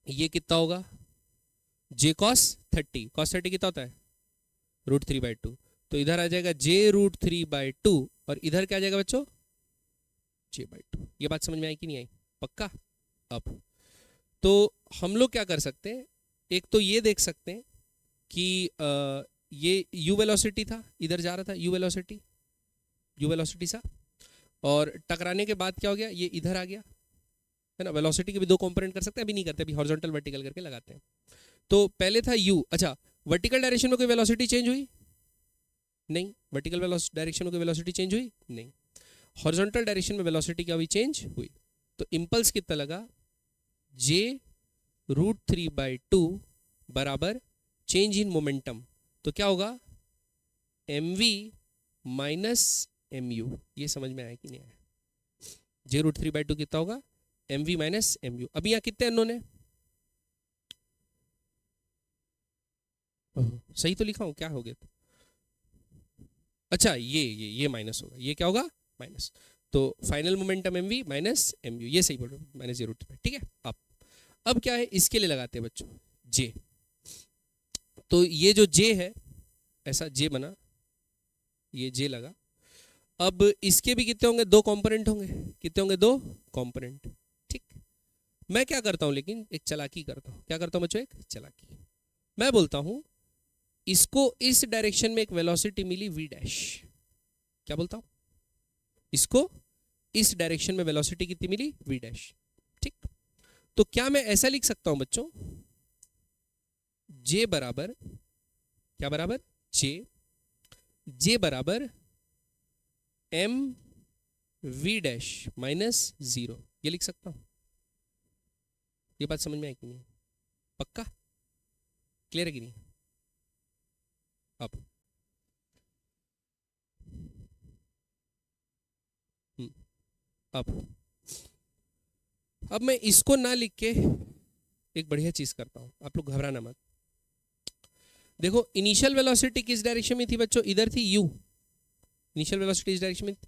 ये कितना होगा? j cos 30, cos 30 कितना होता है? √3/2। तो इधर आ जाएगा j √3/2 और इधर क्या आ जाएगा बच्चों? j/2। ये बात समझ में आई कि नहीं आई? पक्का? अब तो हम लोग क्या कर सकते हैं, एक तो ये देख सकते हैं कि ये u वेलोसिटी था, इधर जा रहा था u वेलोसिटी सा, और टकराने के बाद क्या हो गया? ये इधर आ गया, है ना। वेलोसिटी के भी दो कंपोनेंट कर सकते हैं, अभी नहीं करते, अभी हॉरिजॉन्टल वर्टिकल करके लगाते हैं। तो पहले था u। अच्छा, वर्टिकल डायरेक्शन में कोई वेलोसिटी चेंज हुई? नहीं। वर्टिकल डायरेक्शन में कोई वेलोसिटी चेंज हुई? नहीं। हॉरिजॉन्टल डायरेक्शन में वेलोसिटी क्या हुई? चेंज हुई। तो इंपल्स कितना लगा? j √3/2 बराबर चेंज इन मोमेंटम, तो क्या होगा? mv minus mu। ये समझ में आया कि नहीं आया? j √3/2 कितना होगा? mv minus mu। अभी यहाँ कितने अननोन है? सही तो लिखा हूं? क्या हो गया? अच्छा, ये माइनस होगा, ये क्या होगा? माइनस। तो final momentum mv minus mu, ये सही बोल रहे हो, माइनस j√3। ठीक है। अब क्या है, इसके लिए लगाते हैं बच्चों j। तो ये जो j है, ऐसा j बना, ये j लगा। अब इसके भी कितने होंगे? दो कंपोनेंट होंगे। कितने होंगे? दो कंपोनेंट। ठीक। मैं क्या करता हूं, लेकिन एक चालाकी करता हूं। क्या करता हूं बच्चों? एक चालाकी। मैं बोलता हूं इसको इस डायरेक्शन में एक वेलोसिटी मिली v डैश। क्या बोलता हूं? इसको इस डायरेक्शन में वेलोसिटी कितनी मिली? v dash. ठीक। तो क्या मैं ऐसा लिख सकता हूं बच्चों? j बराबर क्या बराबर? j बराबर m v डैश माइनस 0, ये लिख सकता हूं। ये बात समझ में आई कि नहीं? पक्का? क्लियर है कि नहीं? अब मैं इसको ना लिख के एक बढ़िया चीज करता हूं, आप लोग घबराना मत। देखो इनिशियल वेलोसिटी किस डायरेक्शन में थी बच्चों? इधर थी u। इनिशियल वेलोसिटी इस डायरेक्शन में थी।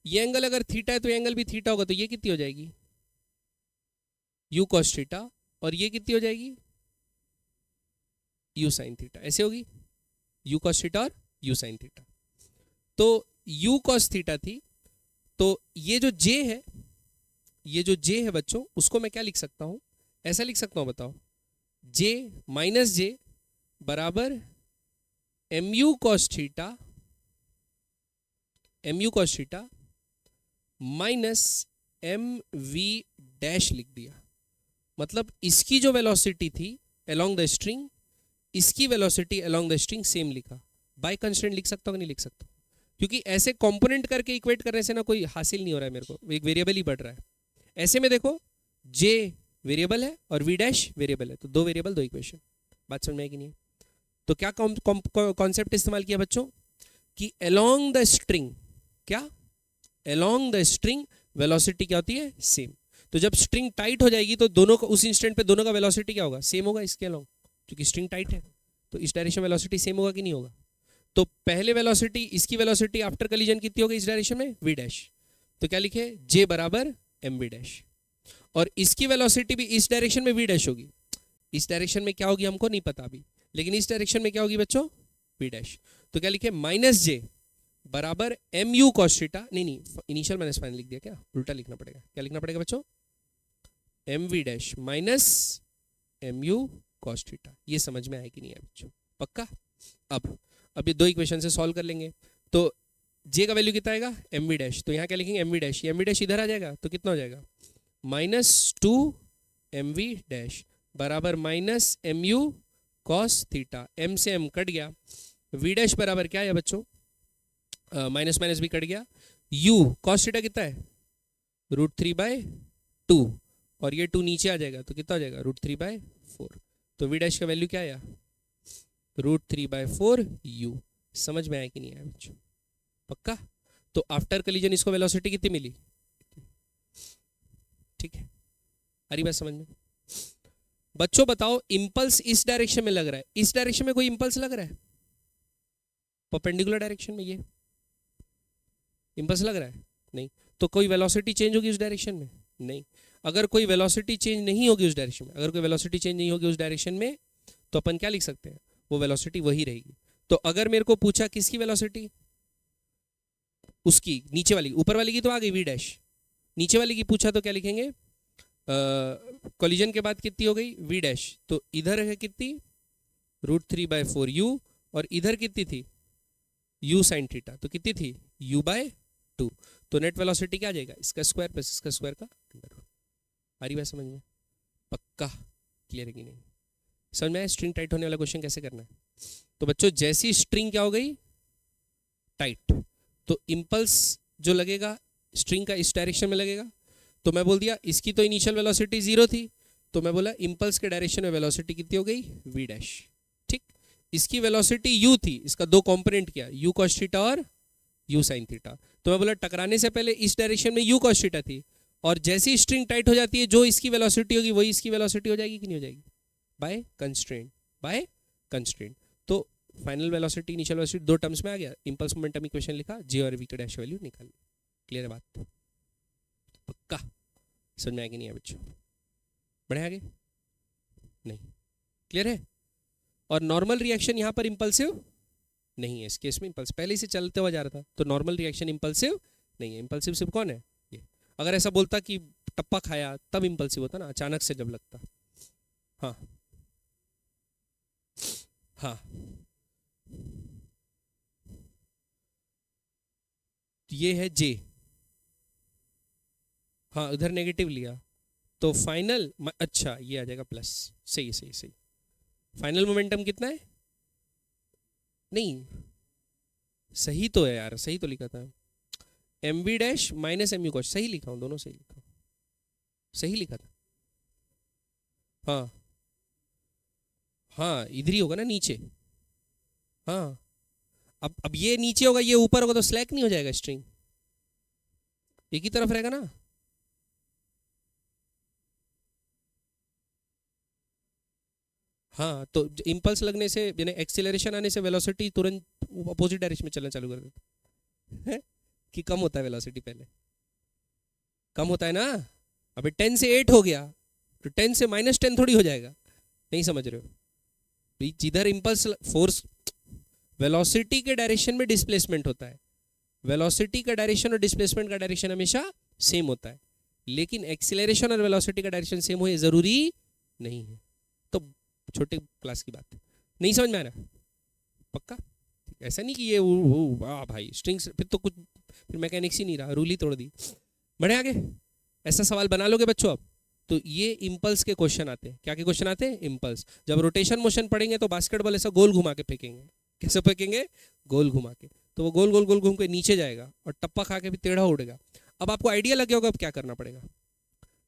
ये एंगल अगर थीटा है तो ये एंगल भी थीटा होगा, तो ये कितनी हो जाएगी? u cos थीटा, और ये कितनी हो जाएगी? u sin theta. ऐसे होगी u cos थीटा और u sin थीटा। तो u cos थीटा थी, तो ये जो j है, ये जो j है बच्चों, उसको मैं क्या लिख सकता हूं? ऐसा लिख सकता हूं, बताओ। j माइनस j बराबर mu cos theta minus mv dash लिख दिया। मतलब इसकी जो वेलोसिटी थी अलोंग द स्ट्रिंग, इसकी velocity along the string same लिखा। बाय कंस्ट्रेंट लिख सकता हूं कि नहीं लिख सकता? क्योंकि ऐसे कंपोनेंट करके इक्वेट करने से ना कोई हासिल नहीं हो रहा है मेरे को, एक वेरिएबल ही बढ़ रहा है। ऐसे में देखो j वेरिएबल है और v डैश वेरिएबल है, तो दो वेरिएबल दो इक्वेशन। बात समझ में आई कि नहीं? तो क्या कॉन्सेप्ट इस्तेमाल किया बच्चों कि अलोंग द स्ट्रिंग, क्या अलोंग द स्ट्रिंग वेलोसिटी क्या होती है? सेम। तो जब स्ट्रिंग टाइट हो जाएगी तो दोनों को उस इंस्टेंट पे दोनों का वेलोसिटी क्या होगा? सेम होगा इसके अलोंग, क्योंकि स्ट्रिंग टाइट है। तो इस डायरेक्शन में वेलोसिटी सेम होगा कि नहीं होगा? तो पहले वेलोसिटी, इसकी वेलोसिटी आफ्टर कॉलिजन कितनी होगी इस डायरेक्शन में? v dash. तो क्या लिखे? j बराबर mv डैश। और इसकी वेलोसिटी भी इस डायरेक्शन में v डैश होगी। इस डायरेक्शन में क्या होगी हमको नहीं पता अभी, लेकिन इस डायरेक्शन में क्या होगी बच्चों? v dash. तो क्या लिखे? माइनस j बराबर mu cos थीटा। नहीं, इनिशियल माइनस फाइनल लिख दिया क्या? उल्टा लिखना पड़ेगा। क्या लिखना पड़ेगा बच्चों? mv dash minus mu cos theta. ये समझ में आया कि नहीं है बच्चों? पक्का? अब ये दो इक्वेशन से सॉल्व कर लेंगे। तो j का वैल्यू कितना आएगा? mv dash. तो यहाँ क्या लिखेंगे? mv dash. ये mv डैश इधर आ जाएगा तो कितना हो जाएगा? -2 mv डैश बराबर minus mu cos theta. m से m कट गया। v डैश बराबर क्या है बच्चों? माइनस माइनस भी कट गया। u cos थीटा कितना है? √3/2 और ये 2 नीचे आ जाएगा तो कितना हो जाएगा? √3/4। तो v डैश का वैल्यू क्या आया? √3/4 u। समझ में आया कि नहीं आया बच्चों? पक्का? तो आफ्टर कॉलिजन इसको वेलोसिटी कितनी मिली? ठीक है, आ रही बात समझ में? बच्चों बताओ, इंपल्स इस डायरेक्शन में लग रहा है, इस डायरेक्शन में कोई इंपल्स लग रहा है? परपेंडिकुलर डायरेक्शन में ये इंपल्स लग रहा है? नहीं। तो कोई वेलोसिटी चेंज होगी उस डायरेक्शन में? नहीं। अगर कोई वेलोसिटी चेंज नहीं होगी उस डायरेक्शन में, अगर कोई वेलोसिटी चेंज नहीं होगी उस डायरेक्शन में, तो अपन क्या लिख सकते हैं? वो वेलोसिटी वही रहेगी। तो अगर मेरे को पूछा किसकी वेलोसिटी, उसकी नीचे वाली, ऊपर वाली की तो आ गई v डैश, नीचे वाली की पूछा तो क्या लिखेंगे? कॉलिजन के बाद कितनी हो गई? v dash. तो इधर है कितनी? √3/4 u और इधर कितनी थी? u sin theta. तो कितनी थी? u/2। तो नेट वेलोसिटी क्या आ जाएगा? इसका स्क्वायर प्लस इसका स्क्वायर का अंडर। आ रही बात समझ में? पक्का? क्लियर है कि नहीं? समझ में आया स्ट्रिंग टाइट होने वाला क्वेश्चन कैसे करना है? तो बच्चों जैसी स्ट्रिंग क्या हो गई? टाइट। तो इंपल्स जो लगेगा स्ट्रिंग का इस डायरेक्शन में लगेगा। तो मैं बोल दिया इसकी तो इनिशियल वेलोसिटी 0 थी, तो मैं बोला इंपल्स के डायरेक्शन में वेलोसिटी कितनी हो गई? v dash. ठीक। इसकी वेलोसिटी u थी, इसका दो कंपोनेंट किया, u cos थीटा और u sin थीटा। तो मैं बोला टकराने से पहले इस डायरेक्शन में u cos थीटा थी, और जैसी स्ट्रिंग टाइट हो जाती है जो इसकी वेलोसिटी होगी वही इसकी वेलोसिटी हो जाएगी कि नहीं हो जाएगी? By constraint. तो फाइनल वेलोसिटी इनिशियल वेलोसिटी दो टर्म्स में आ गया। इंपल्स मोमेंटम इक्वेशन लिखा, j और v का डैश वैल्यू निकाली। क्लियर है बात? पक्का? समझ में आया कि नहीं है बच्चों? बढ़े आगे? नहीं। क्लियर है? और नॉर्मल रिएक्शन यहाँ पर इंपल्सिव नहीं है, इस केस में इंपल्स पहले से चलते हुआ जा रहा था, तो नॉर्मल रिएक्शन इंपल्सिव नहीं है। इंपल्सिव सिर्फ कौन है? ये। अगर ऐसा बोलता कि टप्पा खाया तब इंपल्सिव होता ना, अचानक से जब लगता। हाँ हाँ, ये है J। हाँ, उधर नेगेटिव लिया तो फाइनल, अच्छा ये आ जाएगा प्लस। सही सही सही। फाइनल मोमेंटम कितना है? नहीं, सही तो है यार, सही तो लिखा था। mv dash minus mu cos। सही लिखा हूँ, दोनों सही लिखा हूँ, सही लिखा था। हाँ हाँ, इधर ही होगा ना, नीचे। हाँ, अब ये नीचे होगा, ये ऊपर होगा, तो स्लैक नहीं हो जाएगा स्ट्रिंग? एक ही तरफ रहेगा ना। हाँ, तो इंपल्स लगने से यानी एक्सीलरेशन आने से वेलोसिटी तुरंत अपोजिट डायरेक्शन में चलना चालू कर देता है कि कम होता है वेलोसिटी? पहले कम होता है ना। अबे 10 से 8 हो गया तो 10 से -10 थोड़ी हो जाएगा? नहीं समझ रहे हो? जिधर इंपल्स फोर्स, वेलोसिटी के डायरेक्शन में डिस्प्लेसमेंट होता है, वेलोसिटी का डायरेक्शन और डिस्प्लेसमेंट का डायरेक्शन हमेशा सेम होता है, लेकिन एक्सीलरेशन और वेलोसिटी का डायरेक्शन सेम हो ये जरूरी नहीं है। तो छोटे क्लास की बात नहीं समझ में आ रहा? पक्का? ऐसा नहीं कि ये वाह भाई स्ट्रिंग्स, फिर तो कुछ, फिर मैकेनिक्स ही नहीं रहा, रूल ही तोड़ दी। बढ़े आगे? ऐसा सवाल बना लोगे बच्चों अब? तो ये इंपल्स के क्वेश्चन आते हैं। क्या के क्वेश्चन आते हैं? इंपल्स। जब रोटेशन मोशन पढ़ेंगे तो बास्केटबॉल ऐसा गोल घुमा के फेंकेंगे। कैसे फेंकेंगे? गोल घुमा के। तो वो गोल गोल गोल घूम के नीचे जाएगा और टप्पा खा के भी टेढ़ा उड़ेगा। अब आपको आइडिया लग गया होगा अब क्या करना पड़ेगा।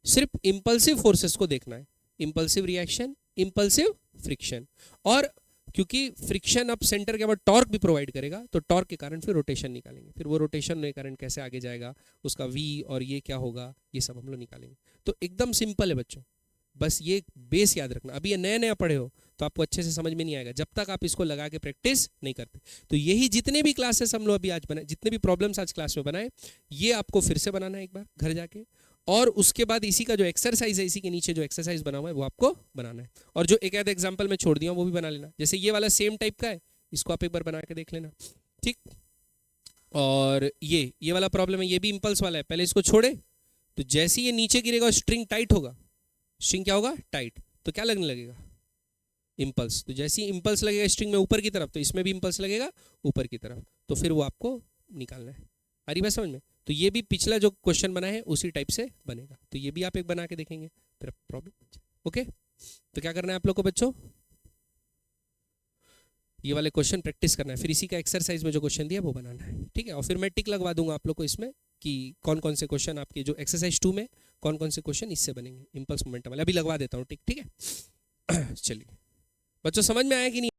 सिर्फ इंपल्सिव फोर्सेस को देखना है, इंपल्सिव रिएक्शन, इंपल्सिव फ्रिक्शन, और क्योंकि फ्रिक्शन अब सेंटर के बाद टॉर्क भी प्रोवाइड करेगा, तो टॉर्क के कारण फिर रोटेशन निकालेंगे, फिर वो रोटेशन के कारण कैसे आगे जाएगा, उसका v और ये क्या होगा, ये सब हम लोग निकालेंगे। तो एकदम सिंपल है बच्चों, बस ये बेस याद रखना। अभी ये नया नया पढ़े हो तो आपको अच्छे से समझ में नहीं आएगा जब तक आप इसको लगा के प्रैक्टिस नहीं करते। तो यही जितने भी क्लासेस हम लोग अभी आज बनाए, जितने भी प्रॉब्लम्स आज क्लास में बनाए, ये आपको फिर से बनाना है एक बार घर जाके, और उसके बाद इसी का जो एक्सरसाइज है, इसी के नीचे जो एक्सरसाइज बना हुआ है वो आपको बनाना है। और जो एक आध एग्जाम्पल मैं छोड़ दिया हूँ वो भी बना लेना। जैसे ये वाला सेम टाइप का है, इसको आप एक बार बना के देख लेना, ठीक। और ये वाला प्रॉब्लम है, ये भी इंपल्स वाला है। पहले इसको छोड़े तो जैसे ये नीचे गिरेगा स्ट्रिंग टाइट होगा, स्ट्रिंग क्या होगा, टाइट, तो क्या लगने लगेगा, इंपल्स। तो जैसे ही इंपल्स लगेगा स्ट्रिंग में ऊपर की तरफ, तो इसमें भी इंपल्स लगेगा ऊपर की तरफ, तो फिर वो आपको निकालना है। आ रही बात समझ में? तो ये भी पिछला जो क्वेश्चन बना है उसी टाइप से बनेगा, तो ये भी आप एक बना के देखेंगे, फिर प्रॉब्लम। ओके, तो क्या करना है आप लोग को बच्चों, ये वाले क्वेश्चन प्रैक्टिस करना है, फिर इसी का एक्सरसाइज में जो क्वेश्चन दिया वो बनाना है, ठीक है। और फिर मैं टिक लगवा दूंगा आप लोग को इसमें कि कौन कौन से क्वेश्चन आपके जो एक्सरसाइज 2 में कौन कौन से क्वेश्चन इससे बनेंगे, इंपल्स मोमेंटम वाले। अभी लगवा देता हूँ टिक, ठीक है। चलिए बच्चों, समझ में आया कि नहीं?